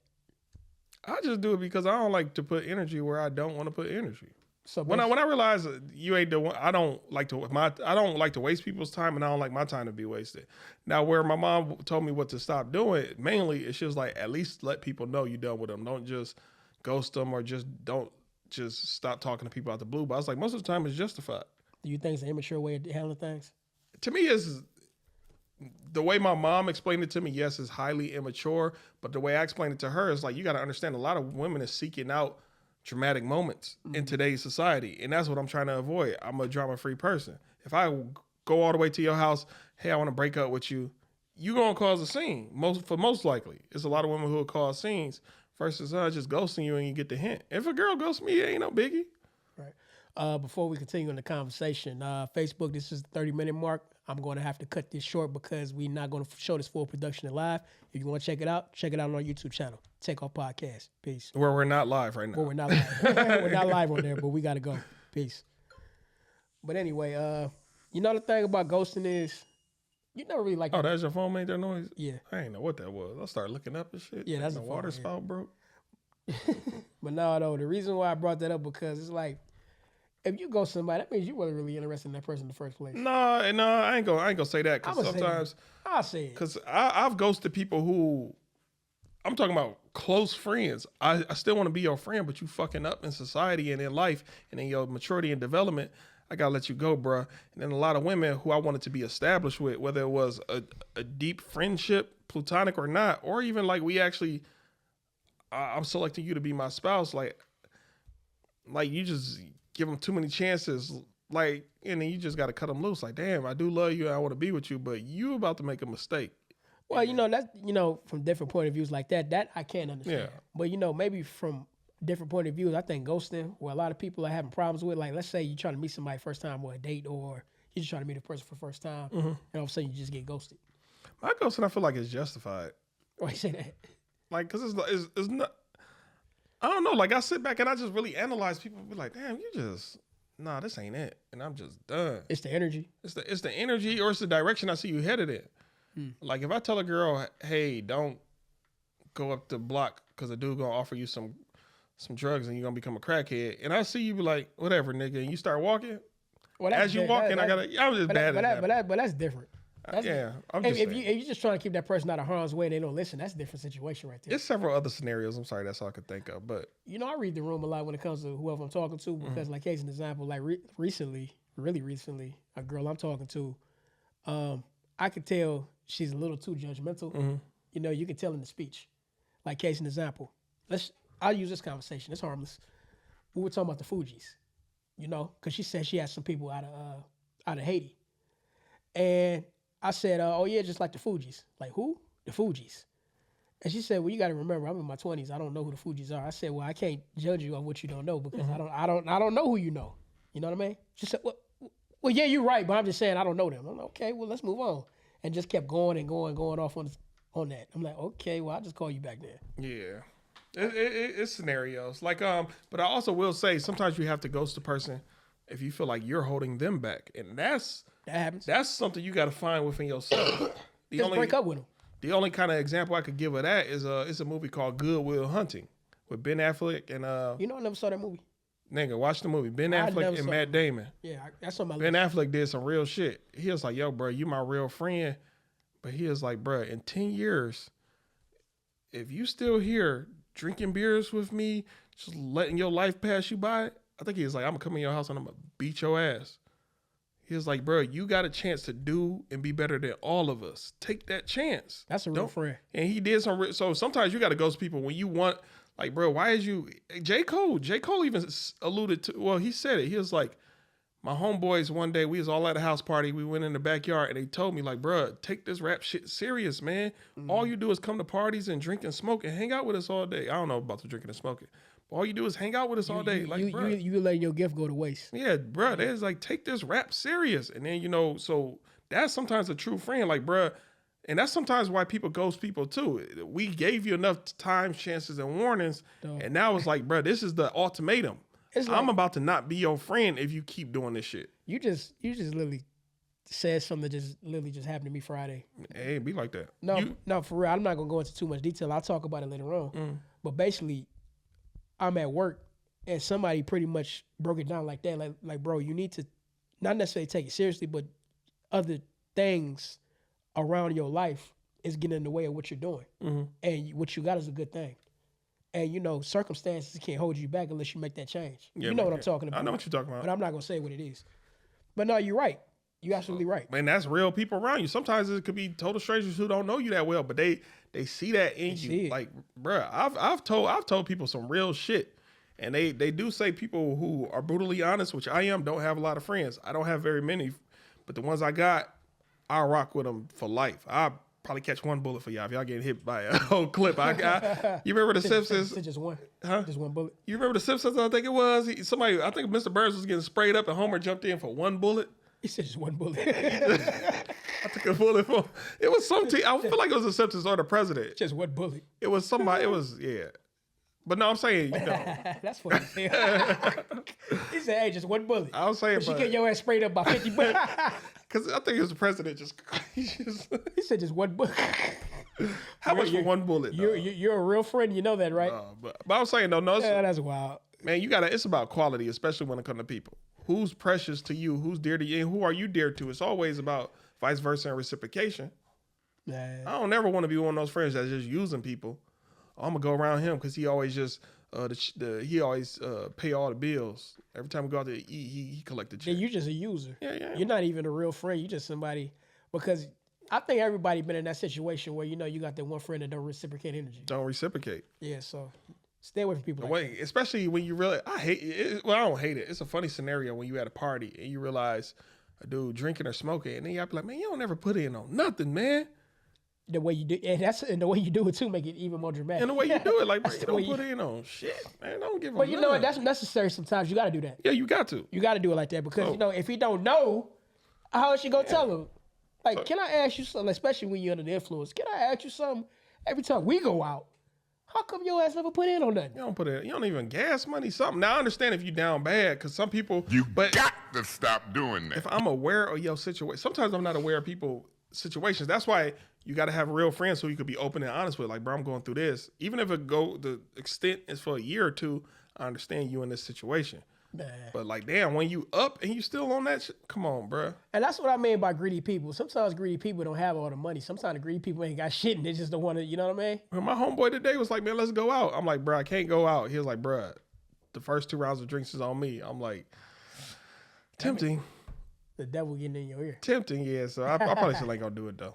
I just do it because I don't like to put energy where I don't want to put energy. So When I realize you ain't the one, I don't like to waste people's time, and I don't like my time to be wasted. Now, where my mom told me what to stop doing, mainly she was like, at least let people know you're done with them. Don't just ghost them or don't just stop talking to people out the blue. But I was like, most of the time it's justified. do you think it's an immature way of handling things? To me, is the way my mom explained it to me. Yes, is highly immature, but the way I explained it to her is like, you got to understand, a lot of women is seeking out dramatic moments in today's society, and that's what I'm trying to avoid. I'm a drama-free person. If I go all the way to your house, hey, I want to break up with you, you gonna cause a scene. Most likely, it's a lot of women who will cause scenes versus just ghosting you and you get the hint. If a girl ghosts me, it ain't no biggie. Right. Before we continue in the conversation, Facebook, this is the 30-minute mark. I'm going to have to cut this short because we're not going to show this full production live. If you want to check it out on our YouTube channel, Takeoff Podcast. Peace. Where we're not live right now. Well, we're not live. We're not live on there, but we got to go. Peace. But anyway, you know the thing about ghosting is you never really like. Oh, that's your phone made that noise? Yeah. I ain't know what that was. I started looking up and shit. Yeah, that's the the water phone, spout broke. But no, the reason why I brought that up because it's like, if you ghost somebody, that means you wasn't really interested in that person in the first place. No, I ain't gonna say that because sometimes I'll say it. Because I've ghosted people who, I'm talking about close friends. I still want to be your friend, but you fucking up in society and in life and in your maturity and development. I gotta let you go, bruh. And then a lot of women who I wanted to be established with, whether it was a deep friendship, platonic or not, or even like we actually, I'm selecting you to be my spouse. Like you just give them too many chances. Like, and then you just got to cut them loose. Like, damn, I do love you. And I want to be with you, but you about to make a mistake. Well, that's, from different point of views like that I can't understand. Yeah. But, maybe from different point of views, I think ghosting, where a lot of people are having problems with, like, let's say you're trying to meet somebody first time or a date, or you're just trying to meet a person for the first time, and all of a sudden you just get ghosted. My ghosting, I feel like it's justified. Why you say that? Like, because it's not, I don't know. Like, I sit back and I just really analyze people and be like, damn, nah, this ain't it. And I'm just done. It's the energy. It's the energy, or it's the direction I see you headed in. Like, if I tell a girl, hey, don't go up the block because a dude gonna offer you some drugs and you're gonna become a crackhead, and I see you be like, whatever, nigga, and you start walking. Well, as you walking, I'm just bad at that. But that's different. I'm just if you're just trying to keep that person out of harm's way and they don't listen, that's a different situation right there. There's several other scenarios. I'm sorry, that's all I could think of. But I read the room a lot when it comes to whoever I'm talking to because, like, case an example, like really recently, a girl I'm talking to, I could tell she's a little too judgmental. You can tell in the speech. Like, case an example, I'll use this conversation. It's harmless. We were talking about the Fugees, because she said she had some people out of Haiti, and I said, oh yeah, just like the Fugees. Like, who? The Fugees. And she said, well, you got to remember, I'm in my 20s. I don't know who the Fugees are. I said, well, I can't judge you on what you don't know because I don't know who you know. You know what I mean? She said, well, yeah, you're right, but I'm just saying I don't know them. I'm like, okay, well, let's move on. And just kept going and going off on that. I'm like, okay, well, I'll just call you back then. yeah, it's scenarios. Like, but I also will say sometimes you have to ghost a person if you feel like you're holding them back, and that happens. That's something you got to find within yourself. Just break up with them. The only kind of example I could give of that is it's a movie called Good Will Hunting with Ben Affleck and I never saw that movie. Nigga, watch the movie. Ben Affleck and Matt Damon. Yeah, that's on my Ben list. Affleck did some real shit. He was like, yo, bro, you my real friend. But he was like, bro, in 10 years, if you still here drinking beers with me, just letting your life pass you by, I think he was like, I'm going to come in your house and I'm going to beat your ass. He was like, bro, you got a chance to do and be better than all of us. Take that chance. That's a real friend. And he did some, so sometimes you got to ghost people when you want, like, bro, why is you, J. Cole even alluded to, well, he said it. He was like, my homeboys one day, we was all at a house party. We went in the backyard and they told me, like, bro, take this rap shit serious, man. All you do is come to parties and drink and smoke and hang out with us all day. I don't know about the drinking and smoking. All you do is hang out with us all day. You letting your gift go to waste. Yeah, bro. There's like, take this rap serious. And then, so that's sometimes a true friend. Like, bro, and that's sometimes why people ghost people too. We gave you enough time, chances, and warnings. And now it's like, bro, this is the ultimatum. Like, I'm about to not be your friend if you keep doing this shit. You just literally said something that literally just happened to me Friday. Hey, be like that. No, for real. I'm not going to go into too much detail. I'll talk about it later on. But basically, I'm at work and somebody pretty much broke it down like that. Like, bro, you need to not necessarily take it seriously, but other things around your life is getting in the way of what you're doing. And what you got is a good thing. And, you know, circumstances can't hold you back unless you make that change. Yeah, you know what I'm talking about. I know what you're talking about. But I'm not going to say what it is. But no, you're right. You're absolutely right. Man, that's real people around you. Sometimes it could be total strangers who don't know you that well, but they see that in you. Like, bruh, I've told people some real shit. And they do say people who are brutally honest, which I am, don't have a lot of friends. I don't have very many, but the ones I got, I'll rock with them for life. I'll probably catch one bullet for y'all if y'all getting hit by a whole clip. You remember The Simpsons? Just one. Huh? Just one bullet. You remember The Simpsons? I think it was. I think Mr. Burns was getting sprayed up and Homer jumped in for one bullet. He said just one bullet. I took a bullet for. It was some team. I feel like it was The Simpsons or the president. Just one bullet. It was somebody. It was yeah. But no, I'm saying, you know. That's funny. He said, hey, just one bullet. I was saying, but you get your ass sprayed up by 50 bullets. Because I think it was the president He said just one bullet. How much for one bullet? You're a real friend. You know that, right? But I was saying, no, that's wild. Man, it's about quality, especially when it comes to people. Who's precious to you? Who's dear to you? And who are you dear to? It's always about vice versa and reciprocation. Man. I don't never want to be one of those friends that's just using people. I'm gonna go around him because he always just he always pay all the bills. Every time we go out to eat, he collect the check. Yeah, you're just a user. Yeah. You're not even a real friend. You're just somebody, because I think everybody been in that situation where, you know, you got that one friend that don't reciprocate energy. Don't reciprocate. Yeah, so stay away from people like that. Especially when you really, I hate it. Well, I don't hate it. It's a funny scenario when you at a party and you realize a dude drinking or smoking, and then y'all be like, man, you don't ever put in on nothing, man. The way you do, and the way you do it too, make it even more dramatic. And the way you do it, like, bro, you don't put in on shit, man. Don't give a. But you know what? That's necessary. Sometimes you got to do that. Yeah, you got to. You got to do it like that because you know if he don't know, how is she gonna tell him? Like, can I ask you something? Especially when you're under the influence. Can I ask you something? Every time we go out, how come your ass never put in on nothing? You don't put in. You don't even gas money. Something. Now I understand if you down bad, because some people. Got to stop doing that. If I'm aware of your situation, sometimes I'm not aware of people situations. That's why you got to have real friends so you could be open and honest with. Like, bro, I'm going through this. Even if the extent is for a year or two, I understand you in this situation. Man. But like, damn, when you up and you still on that shit, come on, bro. And that's what I mean by greedy people. Sometimes greedy people don't have all the money. Sometimes the greedy people ain't got shit and they just don't want to, you know what I mean? When my homeboy today was like, man, let's go out. I'm like, bro, I can't go out. He was like, bro, the first 2 rounds of drinks is on me. I'm like, tempting. The devil getting in your ear. Tempting, yeah. So I probably still ain't gonna do it though.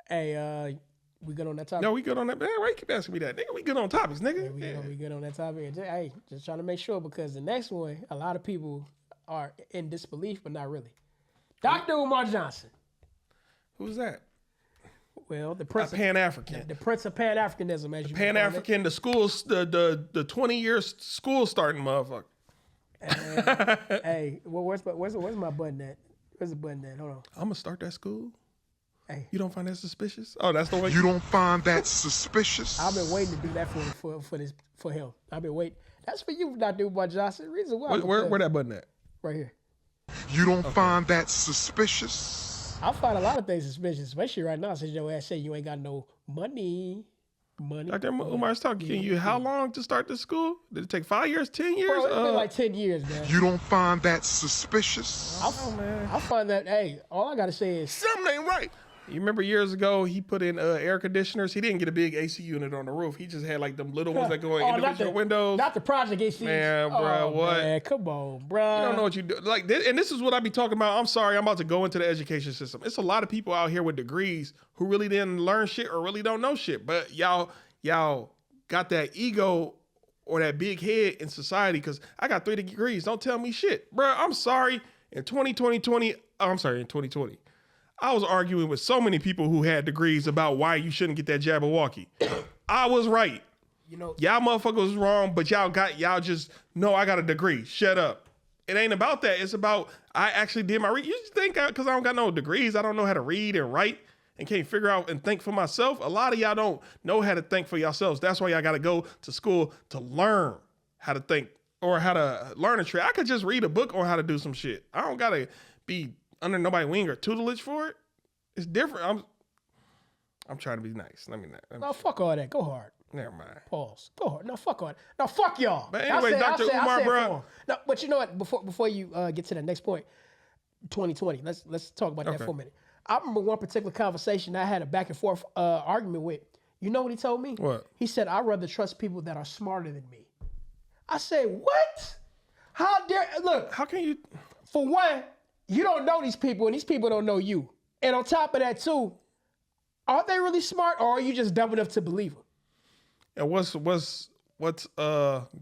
Hey, we good on that topic? No, we good on that. Man, why you keep asking me that? Nigga, we good on topics, nigga. We good on that topic. And just trying to make sure, because the next one, a lot of people are in disbelief, but not really. Dr. Umar Johnson. Who's that? Well, the prince Pan-African. The prince of Pan-Africanism, as you Pan-African, the schools, the 20-year school starting motherfucker. Hey, well, where's my button at? Where's the button at? Hold on. I'm gonna start that school. Hey, you don't find that suspicious? Oh, that's the one. You don't find that suspicious? I've been waiting to do that for him. I've been waiting. That's for you, Dr. Umar Johnson. Reason why? Where that button at? Right here. You don't find that suspicious? I find a lot of things suspicious, especially right now since your ass said you ain't got no money. Dr. Umar's talking to you. How long to start this school? Did it take 5 years, 10 years? Bro, it's been like 10 years, man. You don't find that suspicious? I find that, hey, all I got to say is something ain't right. You remember years ago, he put in air conditioners. He didn't get a big AC unit on the roof. He just had like them little ones that go in individual windows. Not the project AC. Man, bro, what? Man, come on, bro. You don't know what you do. Like, and this is what I be talking about. I'm sorry, I'm about to go into the education system. It's a lot of people out here with degrees who really didn't learn shit or really don't know shit. But y'all got that ego or that big head in society because I got 3 degrees. Don't tell me shit. Bro, I'm sorry. In 2020, I was arguing with so many people who had degrees about why you shouldn't get that Jabberwocky. I was right. You know, y'all motherfuckers was wrong, but y'all just know I got a degree. Shut up. It ain't about that. It's about I actually did my read. You just think because I don't got no degrees, I don't know how to read and write and can't figure out and think for myself. A lot of y'all don't know how to think for yourselves. That's why y'all got to go to school to learn how to think or how to learn a trade. I could just read a book on how to do some shit. I don't got to be under nobody's wing or tutelage for it. It's different. I'm trying to be nice. Let me no, fuck all that. Go hard. Never mind. Pause. Go ahead. No, fuck on. No, fuck y'all. But anyway, Dr. Umar, bro. No, but you know what? Before you get to the next point, 2020. Let's talk about that for a minute. I remember one particular conversation I had a back and forth argument with. You know what he told me? What? He said, I'd rather trust people that are smarter than me. I said, what? How dare, look. How can you? For one, you don't know these people and these people don't know you. And on top of that too, are they really smart or are you just dumb enough to believe them? And what's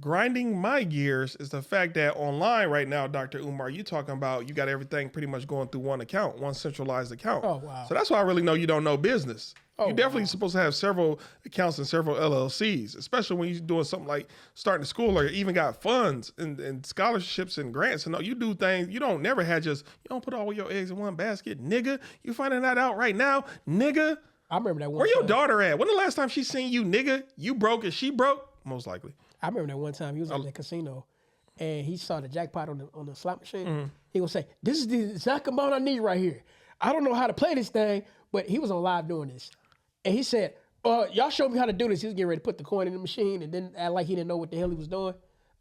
grinding my gears is the fact that online right now, Dr. Umar, you talking about you got everything pretty much going through one account, one centralized account. Oh, wow. So that's why I really know you don't know business. You're definitely wow. supposed to have several accounts and several LLCs, especially when you're doing something like starting a school or you even got funds and scholarships and grants. And you do things, you don't never had just, you don't put all your eggs in one basket, nigga. You finding that out right now, nigga? I remember that one Where your time. daughter at? When the last time she seen you, nigga? You broke and she broke? Most likely. I remember that one time he was at the casino and he saw the jackpot on the slot machine. Mm-hmm. He would say, this is the exact amount I need right here. I don't know how to play this thing, but he was on live doing this. And he said, y'all showed me how to do this. He was getting ready to put the coin in the machine and then act like he didn't know what the hell he was doing.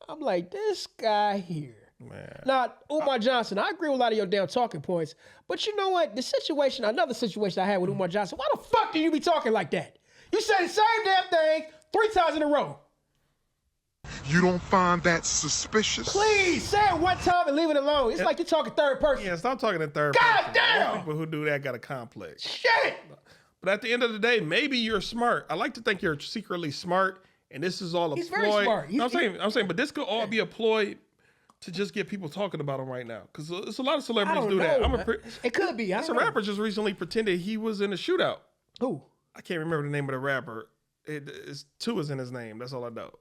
I'm like, this guy here. Man. Now, Umar Johnson, I agree with a lot of your damn talking points, but you know what? Another situation I had with Umar Johnson, why the fuck do you be talking like that? You say the same damn thing 3 times in a row. You don't find that suspicious? Please, say it one time and leave it alone. It's like you're talking third person. Yeah, stop talking in third God person. damn! Most people who do that got a complex. Shit! But at the end of the day, maybe you're smart. I like to think you're secretly smart, and this is all a He's ploy. very smart. I'm saying, but this could all be a ploy to just get people talking about him right now. Because there's a lot of I celebrities don't do that. know. It could be. There's a rapper just recently pretended he was in a shootout. Who? I can't remember the name of the rapper. It's 2 is in his name. That's all I know.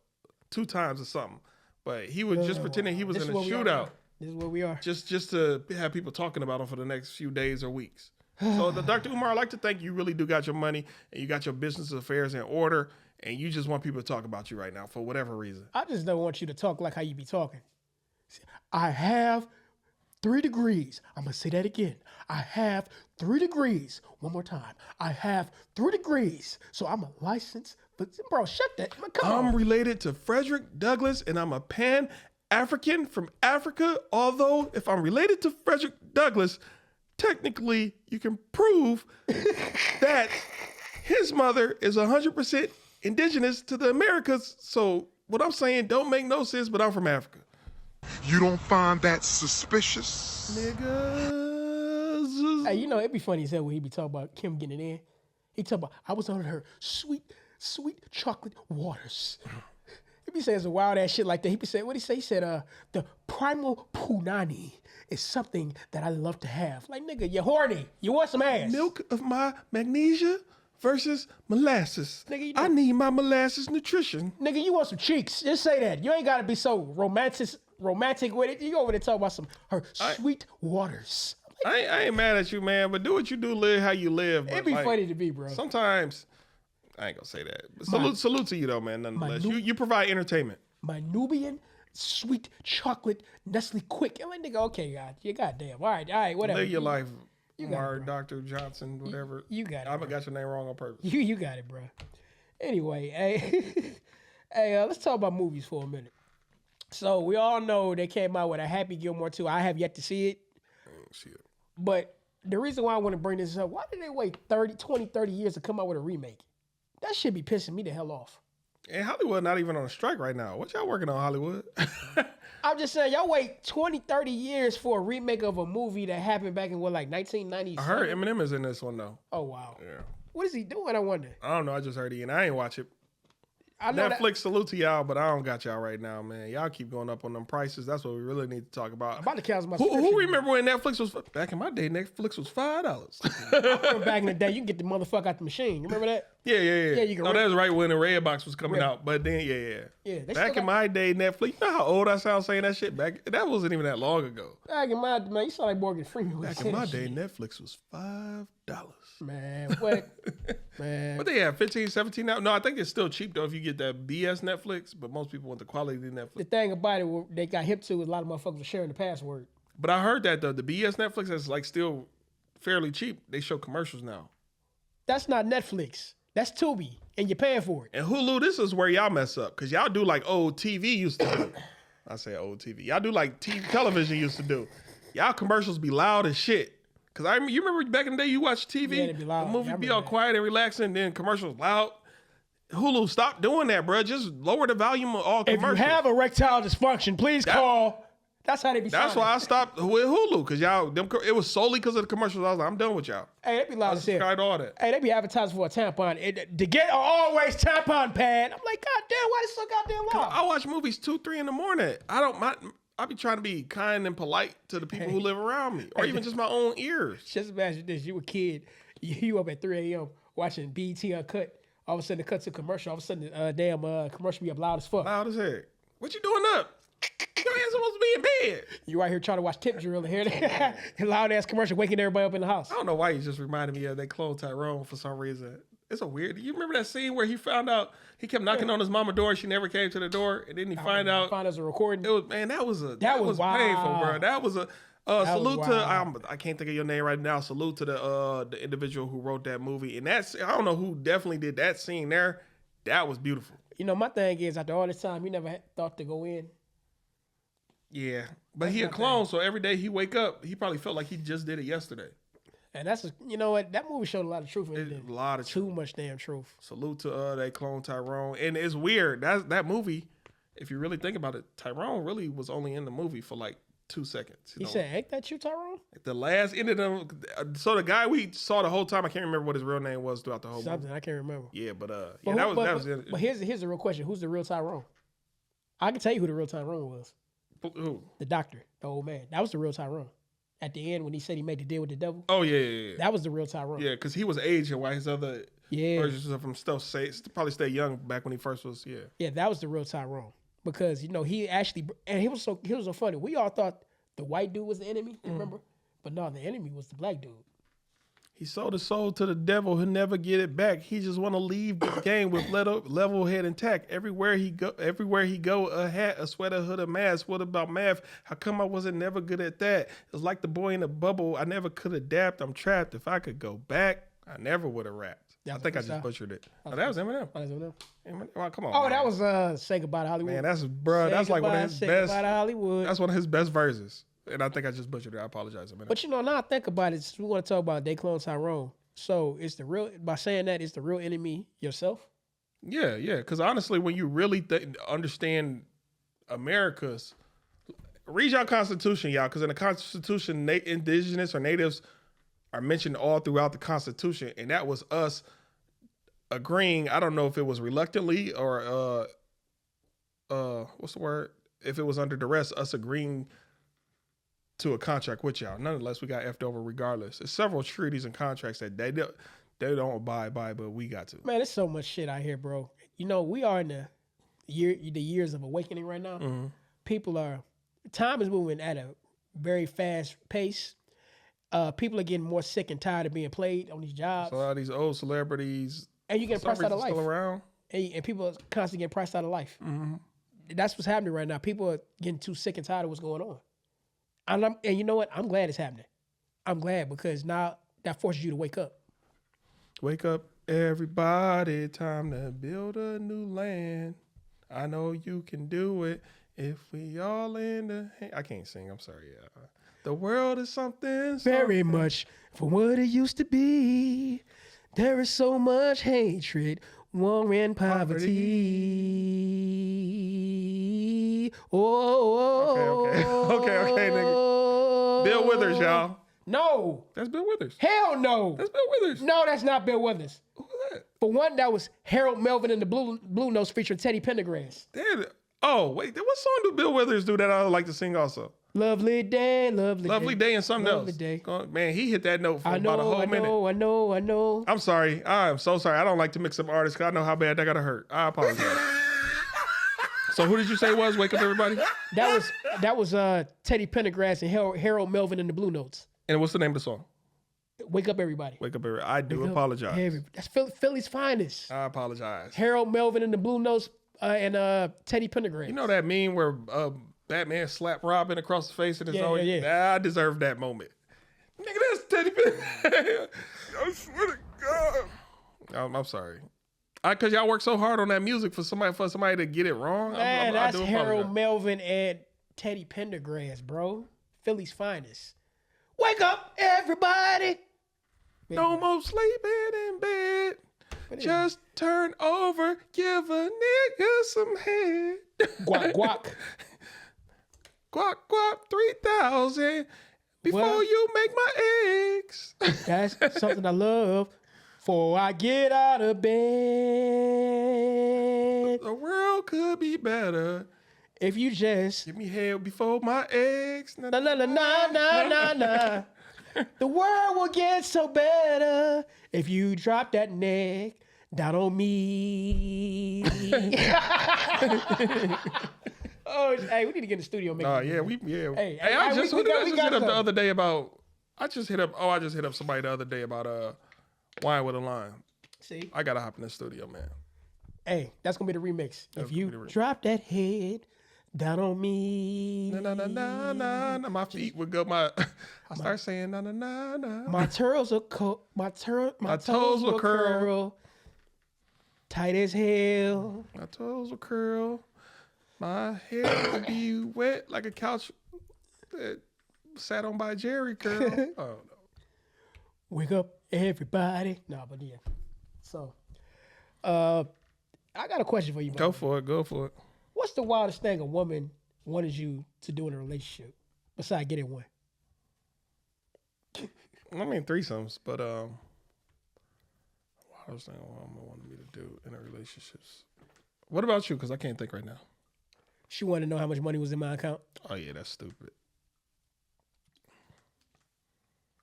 2 times or something. But he was just pretending he was in a shootout. This is where we are. Just to have people talking about him for the next few days or weeks. So, Dr. Umar, I'd like to think you really do got your money and you got your business affairs in order, and you just want people to talk about you right now for whatever reason. I just don't want you to talk like how you be talking. I have 3 degrees. I'm going to say that again. I have 3 degrees. One more time. I have 3 degrees. So I'm a licensed, but bro, shut that. Come on. I'm related to Frederick Douglass, and I'm a Pan-African from Africa. Although, if I'm related to Frederick Douglass, technically, you can prove that his mother is 100% indigenous to the Americas. So what I'm saying don't make no sense, but I'm from Africa. You don't find that suspicious? Niggas. Hey, you know, it'd be funny as hell when he be talking about Kim getting it in. He talk about, I was on her sweet chocolate waters. He be saying some wild ass shit like that. He be saying, what he say? He said, the primal punani is something that I love to have. Like, nigga, you're horny. You want some ass. Milk of my magnesia versus molasses. Nigga, you know- I need my molasses nutrition. Nigga, you want some cheeks. Just say that. You ain't got to be so romantic with it. You go over there talking about her sweet waters. I ain't mad at you, man, but do what you do, live how you live. It'd be funny to be, bro. Sometimes, I ain't gonna say that. But salute to you, though, man, nonetheless. You provide entertainment. My Nubian sweet chocolate Nestle Quick. I'm like, nigga, okay, God, you goddamn. All right, whatever. Live your life, got Mar, it, bro. Dr. Johnson, whatever. You got it, I bro. got your name wrong on purpose. You got it, bro. Anyway, hey, let's talk about movies for a minute. So we all know they came out with a Happy Gilmore 2. I have yet to see it. Shit. But the reason why I want to bring this up, why did they wait 30 years to come out with a remake? That should be pissing me the hell off. And Hollywood not even on a strike right now. What y'all working on, Hollywood? I'm just saying, y'all wait 20, 30 years for a remake of a movie that happened back in, 1997? I heard Eminem is in this one, though. Oh, wow. Yeah. What is he doing, I wonder? I don't know. I just heard he, and I ain't watch it. I know Netflix, salute to y'all, but I don't got y'all right now, man. Y'all keep going up on them prices. That's what we really need to talk about. I'm about to cancel my Who subscription. remember when Netflix was, back in my day, Netflix was $5. I remember back in the day, you can get the motherfucker out the machine. You remember that? Yeah. Yeah, you can No, rent- that was right when the Red Box was coming out. But then, Yeah, they back still in my day, Netflix, you know how old I sound saying that shit? That wasn't even that long ago. Back in my man, you sound like Morgan Freeman. when you Back say in my that day, shit. Netflix was $5. Man, what? Man. What they have, 15, 17 now? No, I think it's still cheap, though, if you get that BS Netflix, but most people want the quality Netflix. The thing about it, what they got hip to is a lot of motherfuckers were sharing the password. But I heard that, though, the BS Netflix is, like, still fairly cheap. They show commercials now. That's not Netflix. That's Tubi, and you're paying for it. And Hulu, this is where y'all mess up because y'all do like old TV used to do. I say old TV. Y'all do like television used to do. Y'all commercials be loud as shit. Cause you remember back in the day you watched TV, Yeah, they be loud. the movie Yeah, I be all remember that. quiet and relaxing, then commercials loud. Hulu, stop doing that, bro. Just lower the volume of all If commercials. you have erectile dysfunction, please call. That's how they be. That's why I stopped with Hulu because it was solely because of the commercials. I was like, I'm done with y'all. Hey, they be loud I as hell. subscribed to all that. Hey, they be advertising for a tampon. To get an always tampon pad. I'm like, God damn, why this so goddamn loud? I watch movies 2-3 in the morning. I be trying to be kind and polite to the people who live around me, or even just my own ears. Just imagine this: you a kid, you up at 3 a.m. watching BET Uncut. All of a sudden, it cuts to commercial. All of a sudden, commercial be up loud as fuck. Loud as heck. What you doing up? Your ain't supposed to be in bed. You right here trying to watch Tip Drill and hear that loud ass commercial, waking everybody up in the house. I don't know why you just reminded me of that clone Tyrone for some reason. It's a weird. You remember that scene where he found out he kept knocking on his mama door, she never came to the door, and then he find out as a recording. it was that was wild. painful, bro. That was a salute was to wild. I can't think of your name right now. Salute to the individual who wrote that movie, and that's I don't know who definitely did that scene there. That was beautiful. You know, my thing is after all this time, he never thought to go in. Yeah, but he a clone, so every day he wake up, he probably felt like he just did it yesterday. And you know what? That movie showed a lot of truth in it. A lot of Too much damn truth. Salute to that clone Tyrone. And it's weird. That movie, if you really think about it, Tyrone really was only in the movie for like 2 seconds. He said, ain't that you, Tyrone? The last ended up. So the guy we saw the whole time, I can't remember what his real name was throughout the whole Something, movie. I can't remember. Yeah, but But that was it. But here's the real question. Who's the real Tyrone? I can tell you who the real Tyrone was. Who? The doctor, the old man. That was the real Tyrone. At the end, when he said he made the deal with the devil. Oh, yeah. That was the real Tyrone. Yeah, because he was aging while his other versions of him probably stayed young back when he first was, Yeah, that was the real Tyrone. Because, you know, he actually, and he was so funny. We all thought the white dude was the enemy, remember? But no, the enemy was the black dude. He sold his soul to the devil. He'll never get it back. He just want to leave the game with level head intact. Everywhere he go, a hat, a sweater, hood, a mask. What about math? How come I wasn't never good at that? It's like the boy in the bubble. I never could adapt. I'm trapped. If I could go back, I never would have rapped. I think I just butchered it. That was Eminem. Eminem. Come on. Oh, man. that was Say Goodbye to Hollywood. Man, that's like one of his Say best. Goodbye to Hollywood. That's one of his best verses. And I think I just butchered it. I apologize. Eminem. But you know, now I think about it, we want to talk about they clone Tyrone. So it's by saying that, it's the real enemy yourself? Yeah. Because honestly, when you really understand America's, read your Constitution, y'all. Because in the Constitution, indigenous or natives are mentioned all throughout the Constitution. And that was us agreeing, I don't know if it was reluctantly or, what's the word? If it was under duress, us agreeing to a contract with y'all. Nonetheless, we got effed over regardless. There's several treaties and contracts that they don't abide by, but we got to. Man, there's so much shit out here, bro. You know, we are in the years of awakening right now. Mm-hmm. Time is moving at a very fast pace. People are getting more sick and tired of being played on these jobs. So a lot of these old celebrities, and you get priced out of life. Still around. And people are constantly getting priced out of life. Mm-hmm. That's what's happening right now. People are getting too sick and tired of what's going on. And you know what? I'm glad it's happening. I'm glad because now that forces you to wake up. Wake up, everybody. Time to build a new land. I know you can do it if we all in the... I can't sing. I'm sorry. The world is something... Very much for what it used to be. There is so much hatred, war and poverty. Okay, nigga. Bill Withers, y'all. No. That's Bill Withers. Hell no. That's Bill Withers. No, that's not Bill Withers. Who's that? For one, that was Harold Melvin and the Blue Notes featuring Teddy Pendergrass. Oh, wait. What song do Bill Withers do that I would like to sing also? Lovely day, lovely day. And something lovely else. Day. Man, he hit that note for about a whole minute. I know. I'm sorry. I'm so sorry. I don't like to mix up artists because I know how bad that gotta hurt. I apologize. So who did you say was Wake Up Everybody? That was Teddy Pendergrass and Harold Melvin and the Blue Notes. And what's the name of the song? Wake Up Everybody. Wake Up Everybody. I do apologize. That's Philly's finest. I apologize. Harold Melvin and the Blue Notes and Teddy Pendergrass. You know that meme where Batman slapped Robin across the face and his own? Yeah. I deserve that moment. Nigga, that's Teddy Pendergrass. I swear to God. I'm sorry. Because y'all work so hard on that music for somebody to get it wrong. Man, I that's do Harold apologize. Melvin and Teddy Pendergrass, bro. Philly's finest. Wake up, everybody. No more sleeping in bed. What is Just turn over, give a nigga some head. Guac guac. Guap guap 3,000 before What? you make my eggs. That's something I love. Before I get out of bed. The world could be better. If you just Give me head before my eggs. na na na na na na na. The world will get so better if you drop that neck down on me. Oh, hey, we need to get in the studio. And make Oh this yeah, music. Hey, Hey, I we just got- hit we got up the some. other day about. I just hit up somebody the other day about wine with a lime. See, I gotta hop in the studio, man. hey, that's gonna be the remix. If gonna be you the remix. drop that head down on me, Na na na na na. na. My feet would go. I start saying na na na na. my toes will my toes will curl tight as hell. My toes will curl. My hair would be wet like a couch that sat on by Jerry curl. Oh no. Wake up, everybody. No, but yeah. So, I got a question for you, Go bro. for it. Go for it. What's the wildest thing a woman wanted you to do in a relationship besides getting one? I mean threesomes, but wildest thing a woman wanted me to do in a relationships. What about you? Because I can't think right now. She wanted to know how much money was in my account. Oh yeah, that's stupid.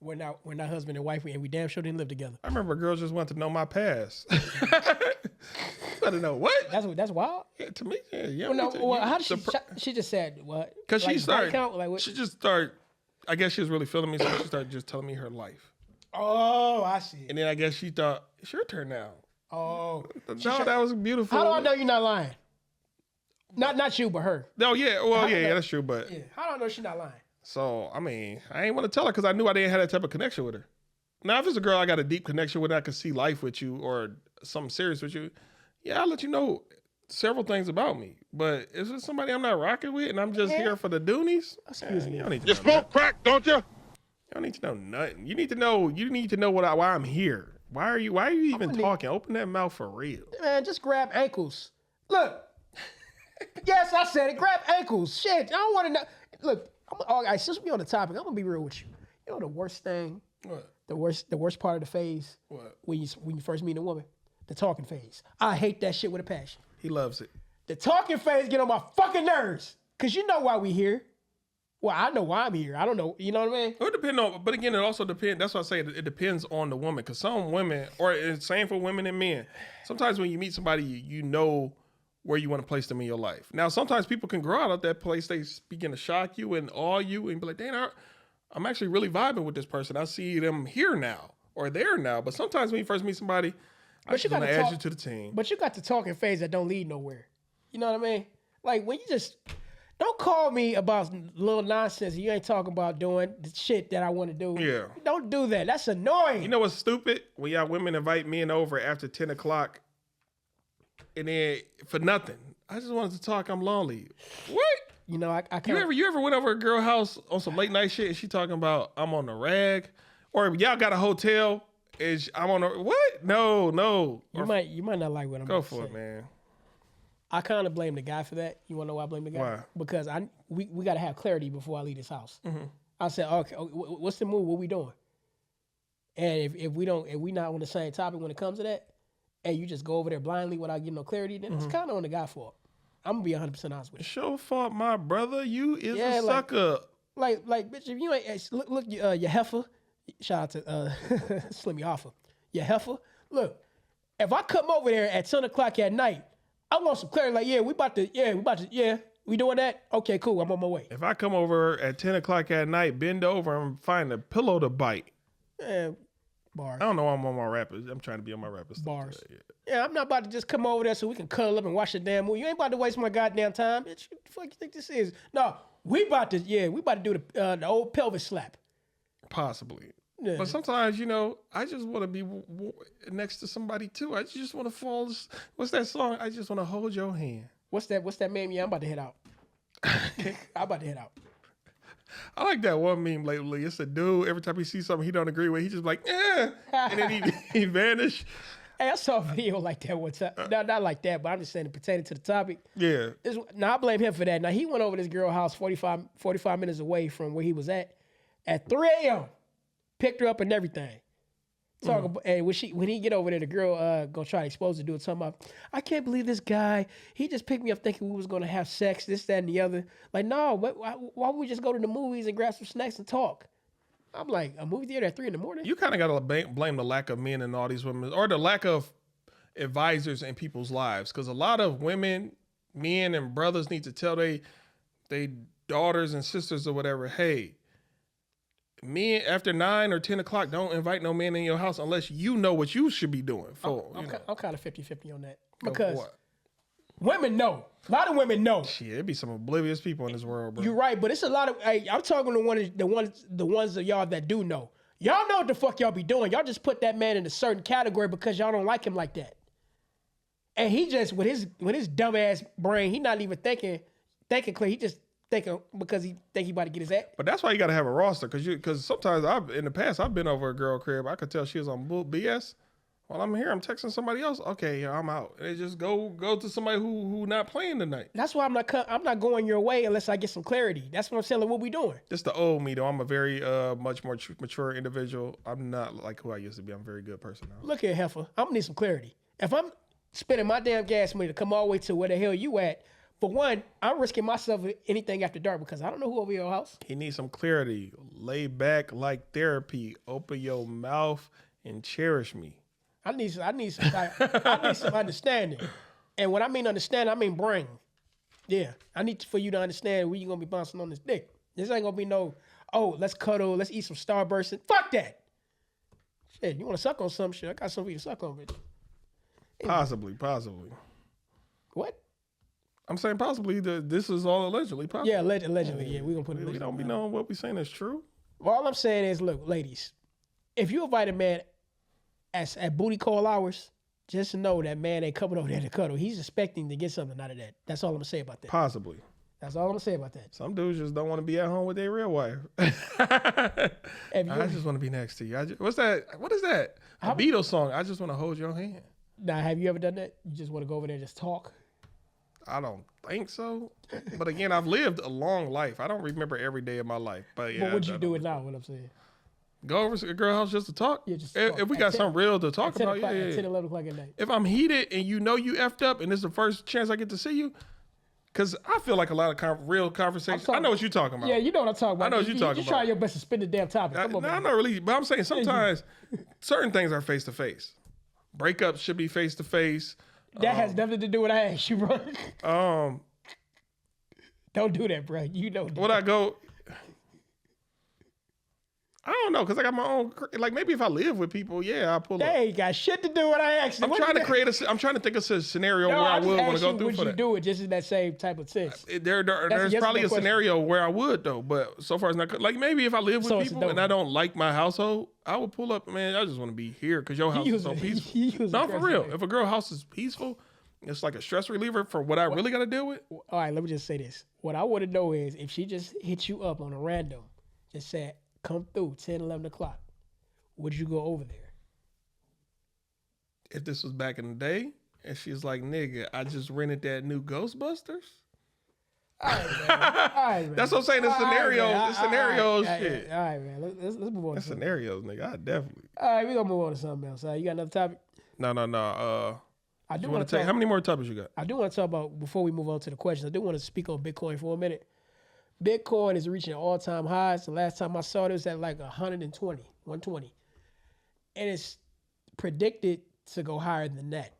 We're not husband and wife, and we damn sure didn't live together. I remember girls just wanted to know my past. Want to know what? That's wild. Yeah, to me, yeah. You Well, no, don't need to- well, you- how did the she just said what? Because Like, she started, body count? Like what? she just started, I guess she was really feeling me, so she started just telling me her life. Oh, I see. And then I guess she thought, it's your turn now. Oh, No, that was beautiful. how do I know you're not lying? Not you, but her. No, yeah, well, yeah, that's true. But, Yeah. How do I know she's not lying? so, I mean, I ain't want to tell her because I knew I didn't have that type of connection with her. Now, if it's a girl I got a deep connection with, I could see life with you or something serious with you, yeah, I'll let you know several things about me. But if it's somebody I'm not rocking with and I'm just here for the doonies, Excuse me. you don't need to You know smoke crack, don't you? You don't need to know nothing. You need to know why I'm here. Why are you even talking? Open that mouth for real. Man, just grab ankles. Look. Yes, I said it. Grab ankles. Shit, I don't want to know. Look, all right, since we on the topic, I'm gonna be real with you. You know the worst thing, What? the worst part of the phase What? when you first meet a woman, the talking phase. I hate that shit with a passion. He loves it. The talking phase get on my fucking nerves. Cause you know why we here. Well, I know why I'm here. I don't know. You know what I mean? It would depend on, but again, it also depends. That's why I say it depends on the woman. Because some women, or it's same for women and men. Sometimes when you meet somebody, you know where you want to place them in your life. Now, sometimes people can grow out of that place. They begin to shock you and awe you and be like, "Dang, I'm actually really vibing with this person. I see them here now or there now." But sometimes when you first meet somebody, I just want to add you to the team. But you got the talking phase that don't lead nowhere. You know what I mean? Like when you just don't call me about little nonsense. You ain't talking about doing the shit that I want to do. Yeah. Don't do that. That's annoying. You know what's stupid? When y'all women invite men over after 10 o'clock and then for nothing. I just wanted to talk. I'm lonely. What? You know, I You ever went over a girl house on some late night shit and she talking about I'm on the rag? Or y'all got a hotel and I'm on the what? No. You might not like what I'm Go about to for say. it, man. I kind of blame the guy for that. You want to know why I blame the guy? Why? Because we got to have clarity before I leave this house. Mm-hmm. I said, okay, what's the move? What we doing? And if we not on the same topic when it comes to that, and you just go over there blindly without getting no clarity, then Mm-hmm. it's kind of on the guy's fault. I'm gonna be 100% honest with you. It's your fault, my brother. You is Yeah, a like- sucker. Like, bitch, if you ain't look, your heifer. Shout out to Slimmy Hoffa. Your heifer. Look, if I come over there at 10 o'clock at night, I want some clarity. Like, we doing that? Okay, cool. I'm on my way. If I come over at 10 o'clock at night, bend over and find a pillow to bite. Bars. I don't know. I'm on my rappers. I'm trying to be on my rappers. Bars. Yeah. Yeah, I'm not about to just come over there so we can cuddle up and watch the damn movie. You ain't about to waste my goddamn time. Bitch, what the fuck you think this is? No, we about to do the old pelvis slap. Possibly. Yeah. But sometimes, I just want to be next to somebody too. I just want to fall. What's that song? I just want to hold your hand. What's that meme? Yeah, I'm about to head out. I'm about to head out. I like that one meme lately. It's a dude, every time he sees something he don't agree with, he just like, and then he vanish. Hey, I saw a video like that one time. Not like that, but I'm just saying it pertaining to the topic. Yeah. Now, I blame him for that. Now, he went over this girl house 45 minutes away from where he was at 3 a.m. Picked her up and everything. And when he get over there, the girl gonna try to expose the dude. Talking about, I can't believe this guy. He just picked me up thinking we was gonna have sex, this, that, and the other. Like, no, why would we just go to the movies and grab some snacks and talk? I'm like, a movie theater at 3 a.m? You kind of got to blame the lack of men in all these women, or the lack of advisors in people's lives. Because a lot of women, men, and brothers need to tell they daughters and sisters or whatever, hey, men after 9 or 10 o'clock, don't invite no men in your house unless you know what you should be doing. I'm kind of 50-50 on that. Because what? women know. A lot of women know. Shit, it'd be some oblivious people in this world, bro. You're right, but it's a lot of. Hey, I'm talking to the ones of y'all that do know. Y'all know what the fuck y'all be doing. Y'all just put that man in a certain category because y'all don't like him like that. And he just with his dumb ass brain, he not even thinking clear. He just thinking because he think he about to get his ass. But that's why you got to have a roster, because sometimes in the past I've been over a girl crib. I could tell she was on BS. While I'm here, I'm texting somebody else. Okay, yeah, I'm out. And just go to somebody who not playing tonight. That's why I'm not going your way unless I get some clarity. That's what I'm saying. Like, what we doing? This the old me though. I'm a very much more mature individual. I'm not like who I used to be. I'm a very good person now. Look here, heifer. I'm gonna need some clarity. If I'm spending my damn gas money to come all the way to where the hell you at, for one, I'm risking myself with anything after dark because I don't know who over your house. He needs some clarity. Lay back like therapy. Open your mouth and cherish me. I need some understanding. And when I mean understanding, I mean brain. Yeah. I need for you to understand where you're going to be bouncing on this dick. This ain't going to be no, oh, let's cuddle, let's eat some Starburst. Fuck that. Shit, you want to suck on some shit? I got something for you to suck on, bitch. Possibly. What? I'm saying possibly. This is all allegedly possible. Yeah, allegedly. Yeah, we're going to put it We don't be knowing what we saying is true. Well, all I'm saying is, look, ladies, if you invite a man at booty call hours, just know that man ain't coming over there to cuddle. He's expecting to get something out of that. That's all I'm going to say about that. Possibly. That's all I'm going to say about that. Some dudes just don't want to be at home with their real wife. I just want to be next to you. What's that? What is that? A Beatles song. I just want to hold your hand. Now, have you ever done that? You just want to go over there and just talk? I don't think so. But again, I've lived a long life. I don't remember every day of my life. But yeah. But would you do it now, what I'm saying? Go over to a girl house just to talk? Yeah, just if we got something real to talk about, yeah. 10, 11 o'clock at night. If I'm heated and you know you effed up and this is the first chance I get to see you, because I feel like a lot of real conversations. I know what you're talking about. Yeah, you know what I'm talking about. I know what you're talking about. You try your best to spin the damn topic. Come on, I'm not really, but I'm saying sometimes certain things are face to face. Breakups should be face to face. That has nothing to do with what I asked you, bro. Don't do that, bro. You know that. Would I go? I don't know, because I got my own. Like maybe if I live with people, yeah, I'll pull up. They ain't got shit to do with what I asked you. I'm trying to think of a scenario where I would want to go through for that. Would you do it just in that same type of sense? There's probably a scenario where I would though, but so far it's not. Like maybe if I live with people and I don't like my household, I would pull up. Man, I just want to be here because your house is so peaceful. No, for real. If a girl house is peaceful, it's like a stress reliever for what I really got to deal with. All right, let me just say this. What I want to know is if she just hit you up on a random, just said, come through 10, 11 o'clock, would you go over there? If this was back in the day and she's like, nigga, I just rented that new Ghostbusters. All right, man. That's what I'm saying. The scenarios, shit. All right, man. Let's move on. The scenarios, nigga. I definitely. All right, we're going to move on to something else. You got another topic? No. I do want to take. How many more topics you got? I do want to talk about, before we move on to the questions, I do want to speak on Bitcoin for a minute. Bitcoin is reaching all-time highs. The last time I saw it was at like 120. And it's predicted to go higher than that.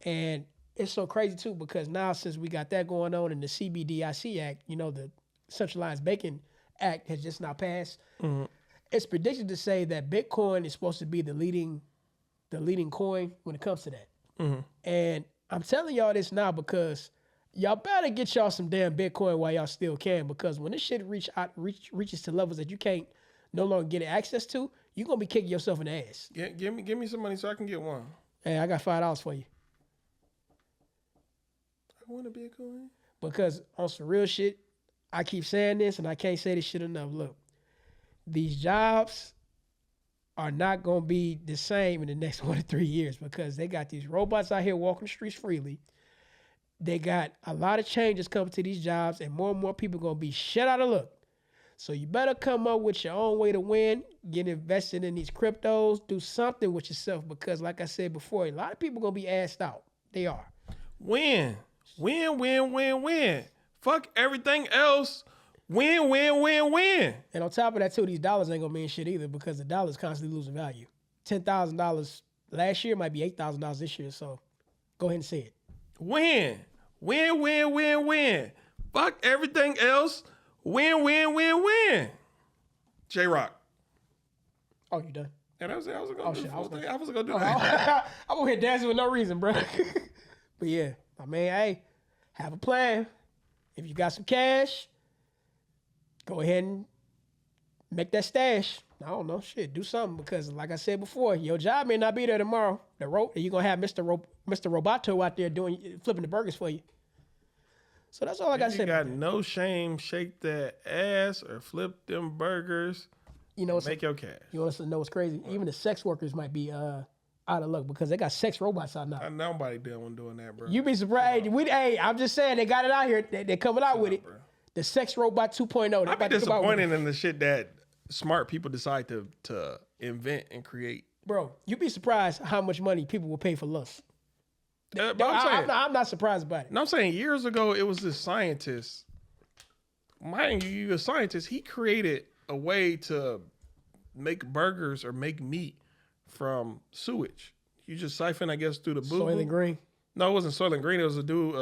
And it's so crazy too, because now since we got that going on and the CBDIC Act, the Centralized Banking Act has just now passed, it's predicted to say that Bitcoin is supposed to be the leading coin when it comes to that. And I'm telling y'all this now because y'all better get y'all some damn Bitcoin while y'all still can, because when this shit reaches to levels that you can't no longer getting access to, you're gonna be kicking yourself in the ass. Give me some money so I can get one. Hey, I got $5 for you. I want a Bitcoin. Because on some real shit, I keep saying this and I can't say this shit enough. Look, these jobs are not gonna be the same in the next 1 to 3 years because they got these robots out here walking the streets freely. They got a lot of changes coming to these jobs, and more people gonna be shut out of luck. So you better come up with your own way to win, get invested in these cryptos, do something with yourself because like I said before, a lot of people gonna be assed out. They are. Win. Fuck everything else. Win. And on top of that too, these dollars ain't gonna mean shit either because the dollar's constantly losing value. $10,000 last year might be $8,000 this year. So go ahead and say it. Win. Fuck everything else. Win. J-Rock. Oh, you done? And I was gonna Oh, do shit, I was gonna- I was gonna do that. I'm over here dancing with no reason, bro. But yeah, I mean, hey, have a plan. If you got some cash, go ahead and make that stash. I don't know, shit, do something because, like I said before, your job may not be there tomorrow. You're gonna have Mr. Roboto out there flipping the burgers for you. So that's all I got to If say. you got no shame, shake that ass or flip them burgers. You know, Make your cash. you want us to know what's crazy? Even the sex workers might be out of luck because they got sex robots out now. Nobody doing that, bro. You be surprised. Hey, I'm just saying they got it out here. They're coming out with it. bro. The sex robot 2.0. I be disappointed in the shit that smart people decide to invent and create. Bro, you'd be surprised how much money people will pay for lust. But I'm not surprised about it. No, I'm saying years ago it was this scientist. Mind you, a scientist. He created a way to make burgers or make meat from sewage. You just siphon, I guess, through the boo. Soylent Green. No, it wasn't Soylent Green. It was a dude,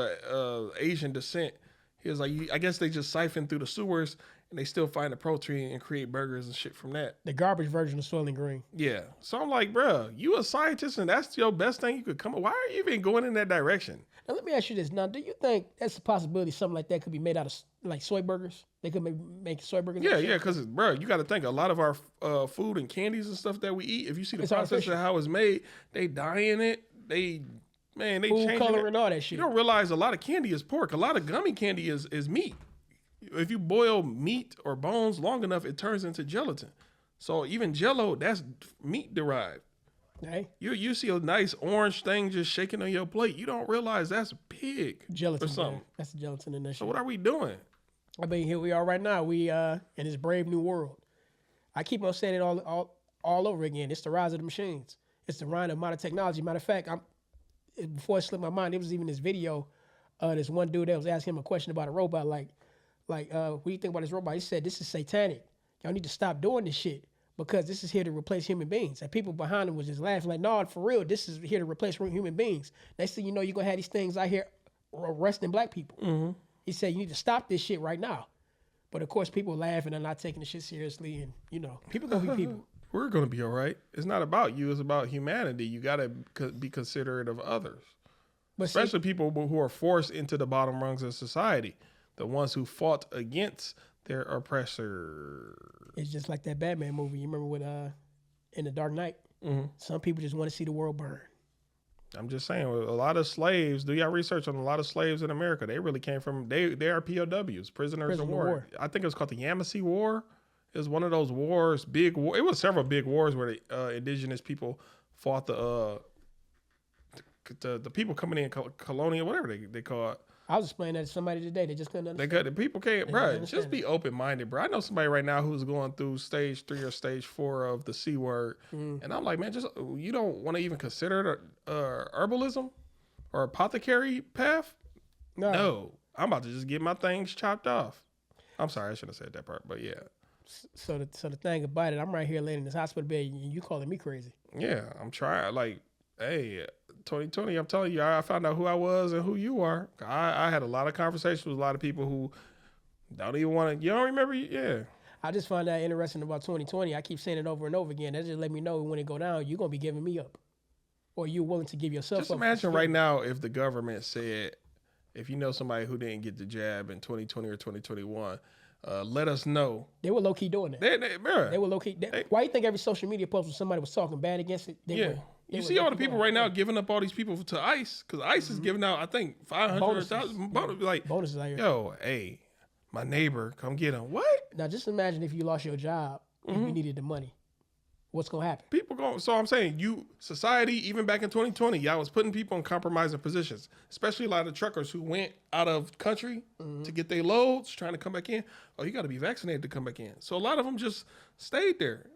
Asian descent. He was like, I guess they just siphon through the sewers and they still find the protein and create burgers and shit from that. The garbage version of Soylent Green. Yeah. So I'm like, bro, you a scientist and that's your best thing you could come up. Why are you even going in that direction? Now let me ask you this. Now, do you think that's a possibility? Something like that could be made out of like soy burgers? They could make soy burgers. Yeah, because bro, you got to think a lot of our food and candies and stuff that we eat. If you see the process artificial. of how it's made, they dye in it. They Food change color it. and all that shit. You don't realize a lot of candy is pork. A lot of gummy candy is meat. If you boil meat or bones long enough, it turns into gelatin. So even Jello, that's meat derived. Hey, You see a nice orange thing just shaking on your plate. You don't realize that's pig gelatin. or something. Man. That's the gelatin in that So shit. what are we doing? I mean, here we are right now. We in this brave new world. I keep on saying it all over again. It's the rise of the machines. It's the rise of modern technology. Matter of fact, before it slipped my mind, there was even this video. This one dude that was asking him a question about a robot, like, what do you think about this robot? He said, this is satanic. Y'all need to stop doing this shit because this is here to replace human beings. And people behind him was just laughing like, no, for real, this is here to replace human beings. Next thing you know, you're going to have these things out here arresting black people. Mm-hmm. He said, you need to stop this shit right now. But of course, people laughing and not taking the shit seriously. And, people going to be people. We're going to be all right. It's not about you. It's about humanity. You got to be considerate of others, But especially people who are forced into the bottom rungs of society, the ones who fought against their oppressor. It's just like that Batman movie. You remember with in The Dark Knight? Mm-hmm. Some people just want to see the world burn. I'm just saying, a lot of slaves, do y'all research on a lot of slaves in America? They really came from, they are POWs, prisoners of war. I think it was called the Yamasee War. It was one of those wars, big war. It was several big wars where the indigenous people fought the people coming in, colonial, whatever they call it. I was explaining that to somebody today. They just couldn't understand. The people can't, bro. Just be open minded, bro. I know somebody right now who's going through stage 3 or stage 4 of the C word, and I'm like, man, just you don't want to even consider herbalism or apothecary path. No, I'm about to just get my things chopped off. I'm sorry, I shouldn't have said that part, but yeah. So the thing about it, I'm right here laying in this hospital bed, and you calling me crazy. Yeah, I'm trying. Like, hey, 2020, I'm telling you, I found out who I was and who you are. I had a lot of conversations with a lot of people who don't even want to. You don't remember? Yeah. I just find that interesting about 2020. I keep saying it over and over again. That just let me know when it go down, you're gonna be giving me up, or you're willing to give yourself Just up. imagine right now if the government said, if you know somebody who didn't get the jab in 2020 or 2021, let us know. They were low key doing that. Bruh, They were low key. Why you think every social media post when somebody was talking bad against it? You see all the people right now giving up all these people to ICE because ICE is giving out, I think, 500,000 like bonuses out here. Yo, hey, my neighbor, come get him. What? Now just imagine if you lost your job and you needed the money. What's gonna happen? People go. So I'm saying, society, even back in 2020, y'all was putting people in compromising positions, especially a lot of truckers who went out of country to get their loads, trying to come back in. Oh, you got to be vaccinated to come back in. So a lot of them just stayed there.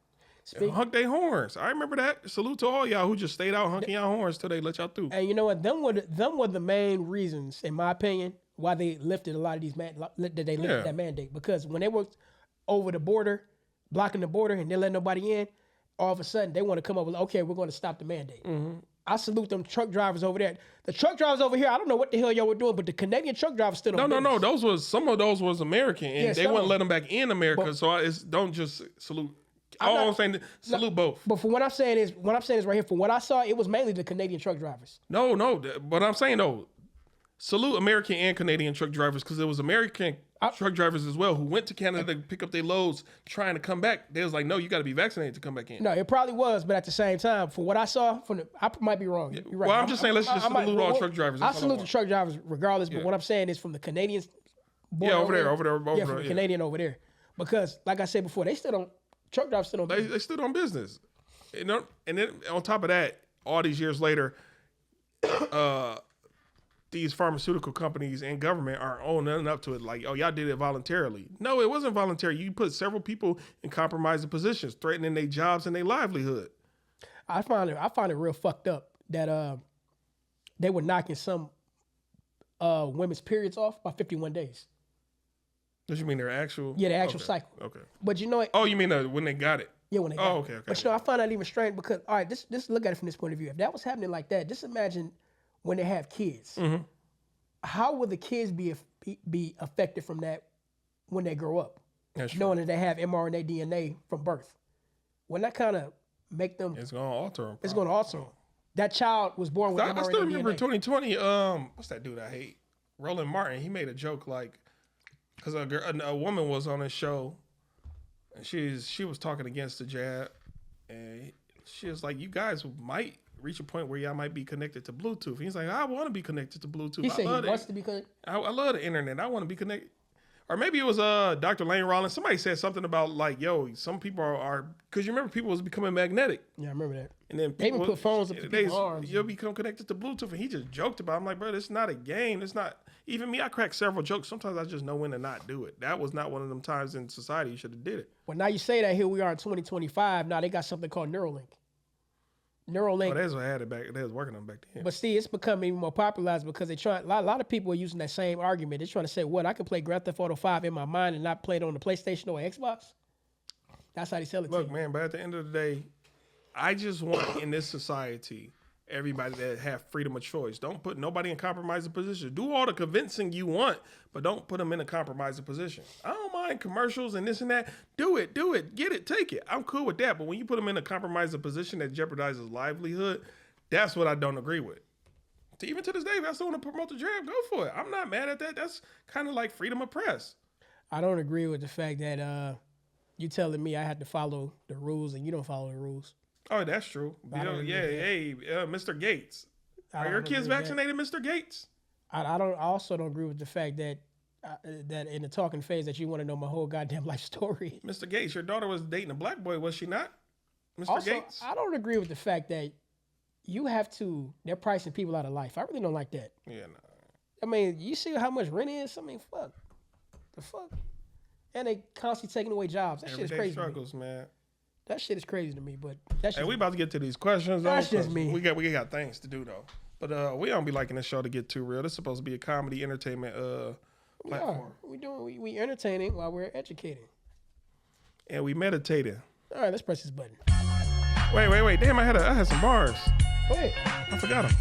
Hunk their horns. I remember that. Salute to all y'all who just stayed out hunking y'all horns till they let y'all through. And you know what? Them were the main reasons, in my opinion, why they lifted a lot of these that mandate. Because when they were over the border, blocking the border, and they let nobody in, all of a sudden they want to come up with, okay, we're going to stop the mandate. I salute them truck drivers over there. The truck drivers over here, I don't know what the hell y'all were doing, but the Canadian truck drivers still don't. No. Some of those was American, and they wouldn't let them back in America. So don't just salute. I'm saying salute both. But for what I'm saying is right here. For what I saw, it was mainly the Canadian truck drivers. No. But I'm saying though, salute American and Canadian truck drivers because it was American truck drivers as well who went to Canada to pick up their loads, trying to come back. They was like, no, you got to be vaccinated to come back in. No, it probably was, but at the same time, for what I saw, I might be wrong. You're right. Well, I'm just saying, let's just salute all truck drivers. I salute the truck drivers regardless, but what I'm saying is from the Canadians. Over there. From the Canadian over there, because like I said before, they still don't. Truck drivers still don't. They still on business, and then on top of that, all these years later, these pharmaceutical companies and government are owning up to it. Like, oh, y'all did it voluntarily. No, it wasn't voluntary. You put several people in compromising positions, threatening their jobs and their livelihood. I find it real fucked up that they were knocking some women's periods off by 51 days. What you mean, their actual? Yeah, the actual cycle. Okay. But you know what? Oh, you mean when they got it? Yeah, when they got it. Okay. But you know, I find that even strange because, all right, just look at it from this point of view. If that was happening like that, just imagine when they have kids. How will the kids be affected from that when they grow up? That's knowing that they have mRNA DNA from birth. Wouldn't that kind of make them? It's going to alter them. It's going to alter them. That child was born with mRNA DNA. I still remember 2020. What's that dude I hate? Roland Martin. He made a joke like, because a woman was on his show, and she was talking against the jab, and she was like, "You guys might reach a point where y'all might be connected to Bluetooth." He's like, "I want to be connected to Bluetooth." He said he wants to be connected. I love the internet. I want to be connected. Or maybe it was Dr. Lane Rollins. Somebody said something about like, yo, some people are because you remember people was becoming magnetic. Yeah, I remember that. And then they even put phones up to people's arms. You'll become connected to Bluetooth, and he just joked about it. I'm like, bro, it's not a game. It's not. Even me, I crack several jokes. Sometimes I just know when to not do it. That was not one of them times in society you should have did it. Well, now you say that here we are in 2025. Now they got something called Neuralink. Neuralink. Oh, that's what I had it back. They was working on it back then. But see, it's becoming even more popularized because they try. A lot of people are using that same argument. They're trying to say, "What? I can play Grand Theft Auto 5 in my mind and not play it on the PlayStation or Xbox." That's how they sell it. Look, man, but at the end of the day, I just want in this society everybody that have freedom of choice. Don't put nobody in compromising position. Do all the convincing you want, but don't put them in a compromising position. I don't mind commercials and this and that. Do it, get it, take it. I'm cool with that. But when you put them in a compromising position that jeopardizes livelihood, that's what I don't agree with. Even to this day, if I still want to promote the jab, go for it. I'm not mad at that. That's kind of like freedom of press. I don't agree with the fact that you telling me I have to follow the rules and you don't follow the rules. Oh, that's true. Mr. Gates. Are your kids vaccinated, Mr. Gates? I also don't agree with the fact that that in the talking phase that you want to know my whole goddamn life story. Mr. Gates, your daughter was dating a black boy, was she not? Mr. Gates? I don't agree with the fact that they're pricing people out of life. I really don't like that. Yeah, no. I mean, you see how much rent is? I mean, fuck. The fuck? And they constantly taking away jobs. That shit is crazy. Struggles, man. That shit is crazy to me, but that's we about to get to these questions. That's just me. We got things to do though. But we don't be liking this show to get too real. This is supposed to be a comedy entertainment platform. We entertaining while we're educating. And we meditating. All right, let's press this button. Wait. Damn, I had some bars. Go ahead. I forgot them.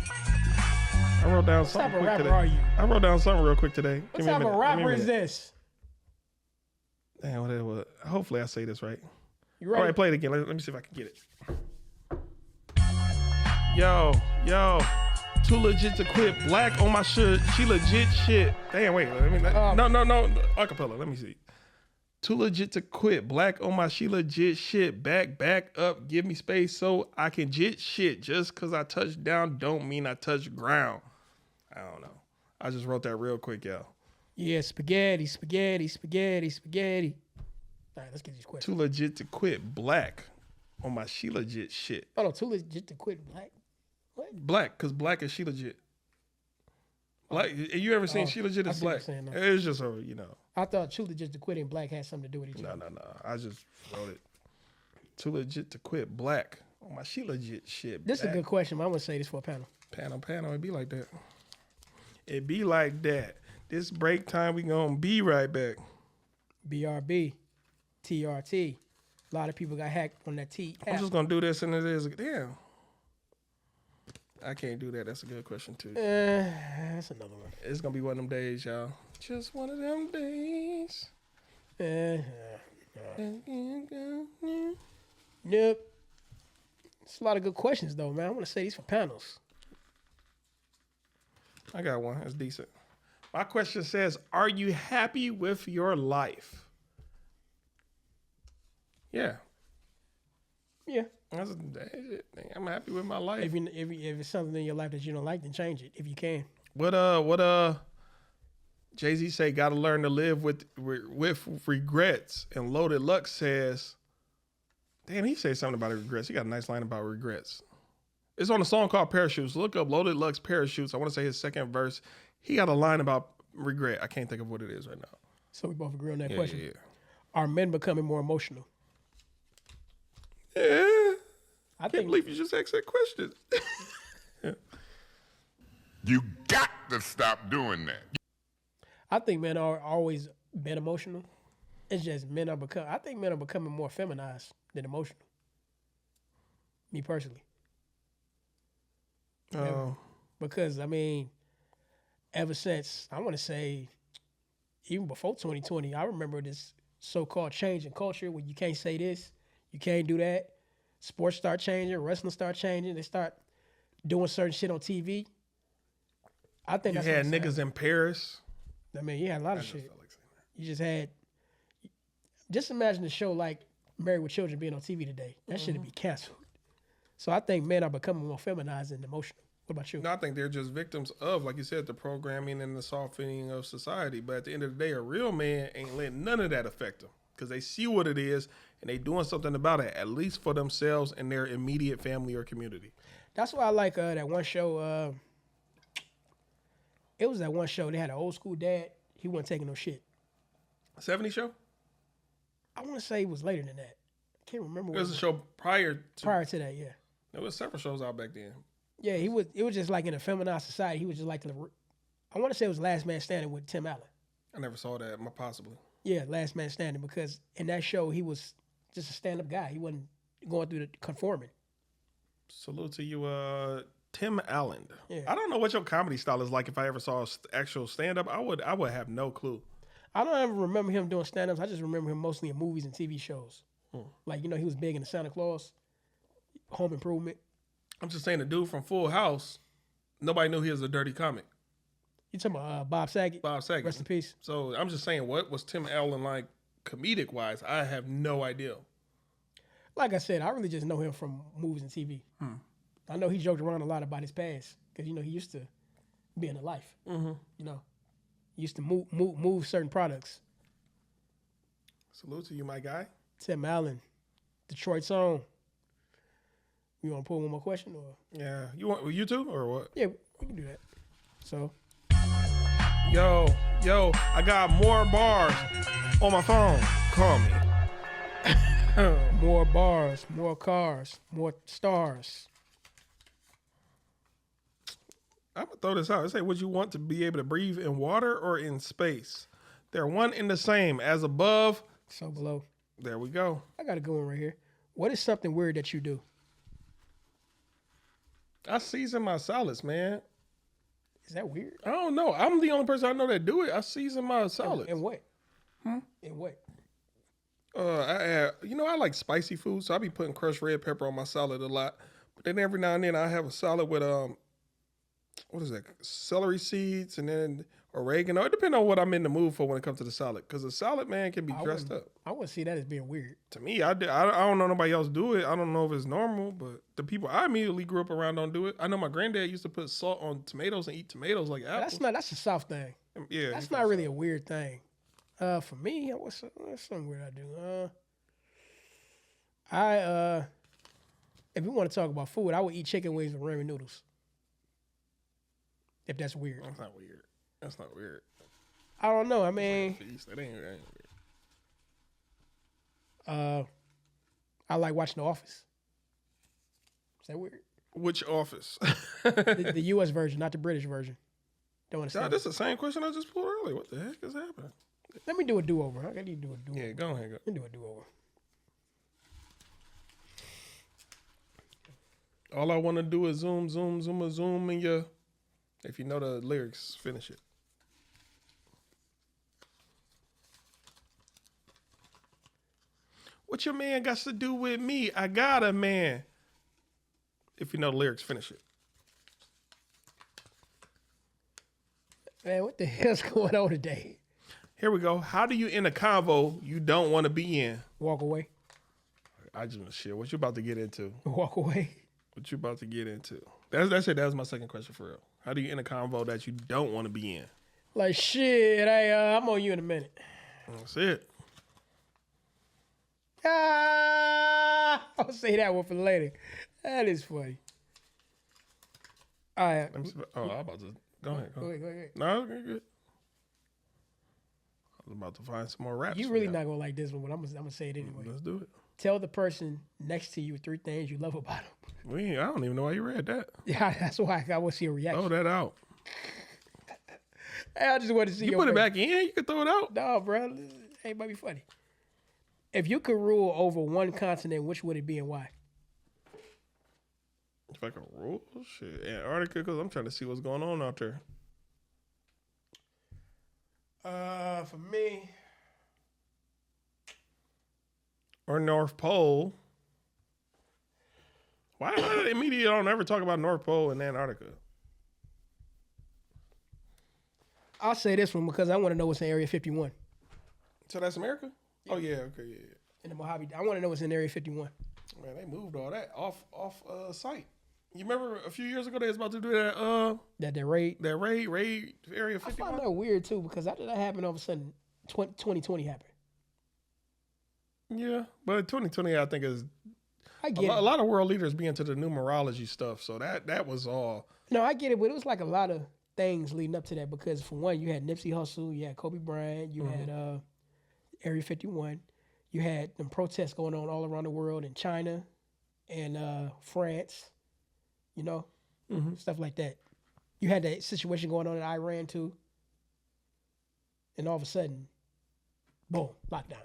I wrote down something quick today. What type of rapper are you? I wrote down something real quick today. What type of rapper is this? Damn, what it was. Hopefully I say this right. You ready? All right, play it again. Let me see if I can get it. Yo, too legit to quit. Black on my shirt. She legit shit. Damn, wait. No. Acapella. Let me see. Too legit to quit. Black on my she legit shit. Back up. Give me space so I can jit shit. Just because I touch down don't mean I touch ground. I don't know. I just wrote that real quick, y'all. Yeah, spaghetti. All right, let's get these questions. Too legit to quit. Black on my she legit shit. Oh no, too legit to quit black. What? Black, because black is she legit. Black, you ever seen she legit I is see what black? you're saying, though. It's just a, you know. I thought too legit to quit and black had something to do with each other. No. I just wrote it. Too legit to quit. Black on my she legit shit. This is a good question, but I'm gonna say this for a panel. Panel, it be like that. It be like that. This break time, we gonna be right back. BRB, TRT. A lot of people got hacked on that T I'm app. just gonna do this and it is, damn. I can't do that. That's a good question too. That's another one. It's gonna be one of them days, y'all. Just one of them days. Nope. It's a lot of good questions though, man. I want to say these for panels. I got one. That's decent. My question says, are you happy with your life? Yeah. Yeah. That's it. I'm happy with my life. If it's something in your life that you don't like, then change it if you can. What Jay-Z say, gotta learn to live with regrets. And Loaded Luck says, damn, he said something about regrets. He got a nice line about regrets. It's on a song called Parachutes. Look up Loaded Luck's Parachutes. I want to say his second verse. He got a line about regret. I can't think of what it is right now. So we both agree on that question. Yeah. Are men becoming more emotional? Yeah. I Can't believe you just asked that question. You got to stop doing that. I think men are always been emotional. It's just I think men are becoming more feminized than emotional. Me personally. Oh. Because I mean, ever since I want to say, even before 2020, I remember this so-called change in culture where you can't say this, you can't do that. Sports start changing, wrestling start changing. They start doing certain shit on TV. I think You that's had what's niggas in Paris. I mean, you had a lot I of just shit. felt like saying that. You just had. Just imagine a show like Married with Children being on TV today. That shit would be canceled. So I think men are becoming more feminized and emotional. What about you? No, I think they're just victims of, like you said, the programming and the softening of society. But at the end of the day, a real man ain't letting none of that affect them because they see what it is and they doing something about it, at least for themselves and their immediate family or community. That's why I like that one show. It was that one show. They had an old school dad. He wasn't taking no shit. 70 show? I want to say it was later than that. I can't remember. It was a show prior to that, yeah. There was several shows out back then. Yeah, he was. It was just like in a feminized society. He was just like I want to say it was Last Man Standing with Tim Allen. I never saw that, possibly. Yeah, Last Man Standing, because in that show he was just a stand-up guy. He wasn't going through the conforming. Salute to you, Tim Allen. Yeah. I don't know what your comedy style is like. If I ever saw actual stand-up, I would have no clue. I don't ever remember him doing stand-ups. I just remember him mostly in movies and TV shows. Like, he was big in the Santa Claus, Home Improvement. I'm just saying, the dude from Full House, nobody knew he was a dirty comic. You talking about Bob Saget? Bob Saget. Rest in peace. So I'm just saying, what was Tim Allen like comedic-wise? I have no idea. Like I said, I really just know him from movies and TV. I know he joked around a lot about his past because, he used to be in the life. He used to move certain products. Salute to you, my guy. Tim Allen, Detroit's own. You want to pull one more question? Or? Yeah. You too, or what? Yeah, we can do that. So. Yo, I got more bars on my phone. Call me. More bars, more cars, more stars. I'm going to throw this out. It say, would you want to be able to breathe in water or in space? They're one and the same. As above, so below. There we go. I got to go in right here. What is something weird that you do? I season my salads, man. Is that weird? I don't know. I'm the only person I know that do it. I season my salads. And what? And what? I add, I like spicy food, so I be putting crushed red pepper on my salad a lot. But then every now and then I have a salad with what is that? Celery seeds, oregano. It depends on what I'm in the mood for when it comes to the salad. Because the salad, man, can be dressed up. I wouldn't see that as being weird. To me, I don't know nobody else do it. I don't know if it's normal, but the people I immediately grew up around don't do it. I know my granddad used to put salt on tomatoes and eat tomatoes like apples. That's a South thing. Yeah, That's not really a weird thing. For me, what's something weird I do? If we want to talk about food, I would eat chicken wings with ramen noodles. If that's weird. That's not weird. That's not weird. I don't know. I mean, That ain't weird. I like watching The Office. Is that weird? Which office? The U.S. version, not the British version. Don't understand. That's the same question I just pulled earlier. What the heck is happening? Let me do a do-over. I need to do a do-over. Yeah, go ahead. Let me do a do-over. All I want to do is zoom, and you. If you know the lyrics, finish it. What your man got to do with me? I got a man. If you know the lyrics, finish it. Man, what the hell's going on today? Here we go. How do you end a convo you don't want to be in? Walk away. I just want to share. What you about to get into? Walk away. What you about to get into? That's it. That was my second question for real. How do you end a convo that you don't want to be in? Like, shit, I'm on you in a minute. That's it. I'll say that one for later. That is funny. All right. I'm about to go ahead. Go ahead. No, okay, good. I was about to find some more raps. You really not gonna like this one, but I'm gonna say it anyway. Let's do it. Tell the person next to you 3 things you love about them. I don't even know why you read that. Yeah, that's why I want to see a reaction. Throw that out. I just want to see You your put it face. back in. You can throw it out. No, bro. Ain't might be funny. If you could rule over one continent, which would it be and why? If I can rule, shit, Antarctica, because I'm trying to see what's going on out there. For me, Or North Pole. Why the media don't ever talk about North Pole and Antarctica? I'll say this one because I want to know what's in Area 51. So that's America? Yeah. Oh yeah, okay, yeah. In the Mojave, I want to know what's in Area 51. Man, they moved all that off site. You remember a few years ago they was about to do that That raid. that raid Area I 51? find that weird too because after that happened, all of a sudden, 2020 happened. Yeah, but 2020 I think is I a get it. lot of world leaders be into the numerology stuff, so that was all. No, I get it, but it was like a lot of things leading up to that because for one, you had Nipsey Hussle, you had Kobe Bryant, you had Area 51, you had them protests going on all around the world in China and France, stuff like that. You had that situation going on in Iran too, and all of a sudden, boom, lockdown.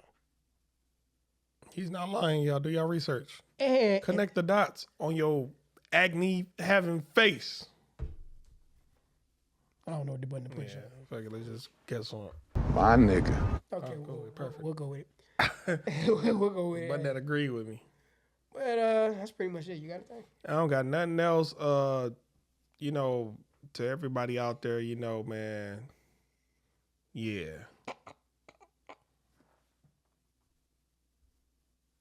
He's not lying, y'all. Do y'all research. And Connect the dots on your acne having face. I don't know what the button to push. Yeah, fuck it, let's just guess on it. My nigga. Okay, perfect. we'll go with it. We'll go with it. But that agree with me. But that's pretty much it. You got anything? I don't got nothing else. To everybody out there, man. Yeah.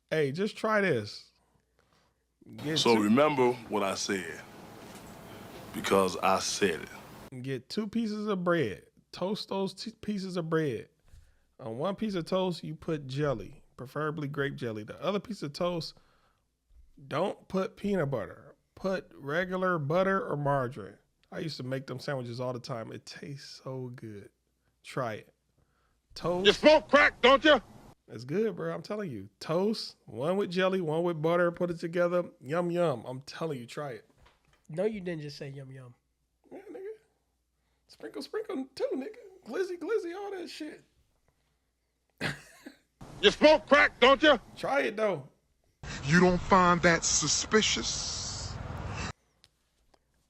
Hey, just try this. Remember what I said, because I said it. Get 2 pieces of bread. Toast those 2 pieces of bread. On 1 piece of toast, you put jelly, preferably grape jelly. The other piece of toast, don't put peanut butter. Put regular butter or margarine. I used to make them sandwiches all the time. It tastes so good. Try it. Toast. You smoke crack, don't you? It's good, bro. I'm telling you. Toast, 1 with jelly, 1 with butter. Put it together. Yum, yum. I'm telling you, try it. No, you didn't just say yum yum. Yeah, nigga. Sprinkle, sprinkle too, nigga. Glizzy, glizzy, all that shit. You smoke crack, don't you? Try it, though. You don't find that suspicious?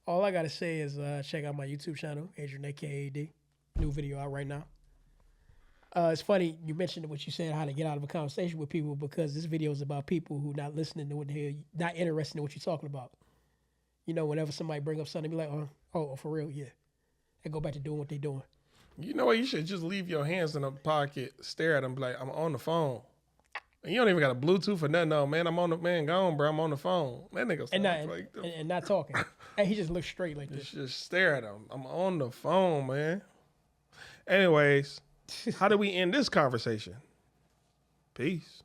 All I gotta say is check out my YouTube channel, Adrian AKAD. New video out right now. It's funny you mentioned what you said, how to get out of a conversation with people, because this video is about people who not listening to what they not interested in what you're talking about. Whenever somebody bring up something, be like, oh, for real, yeah. And go back to doing what they're doing. You know what? You should just leave your hands in a pocket, stare at him, be like, I'm on the phone. And you don't even got a Bluetooth or nothing. No, man, I'm on the man. Gone, bro. I'm on the phone. That nigga and not talking. And he just looks straight like this. Just stare at him. I'm on the phone, man. Anyways, how do we end this conversation? Peace.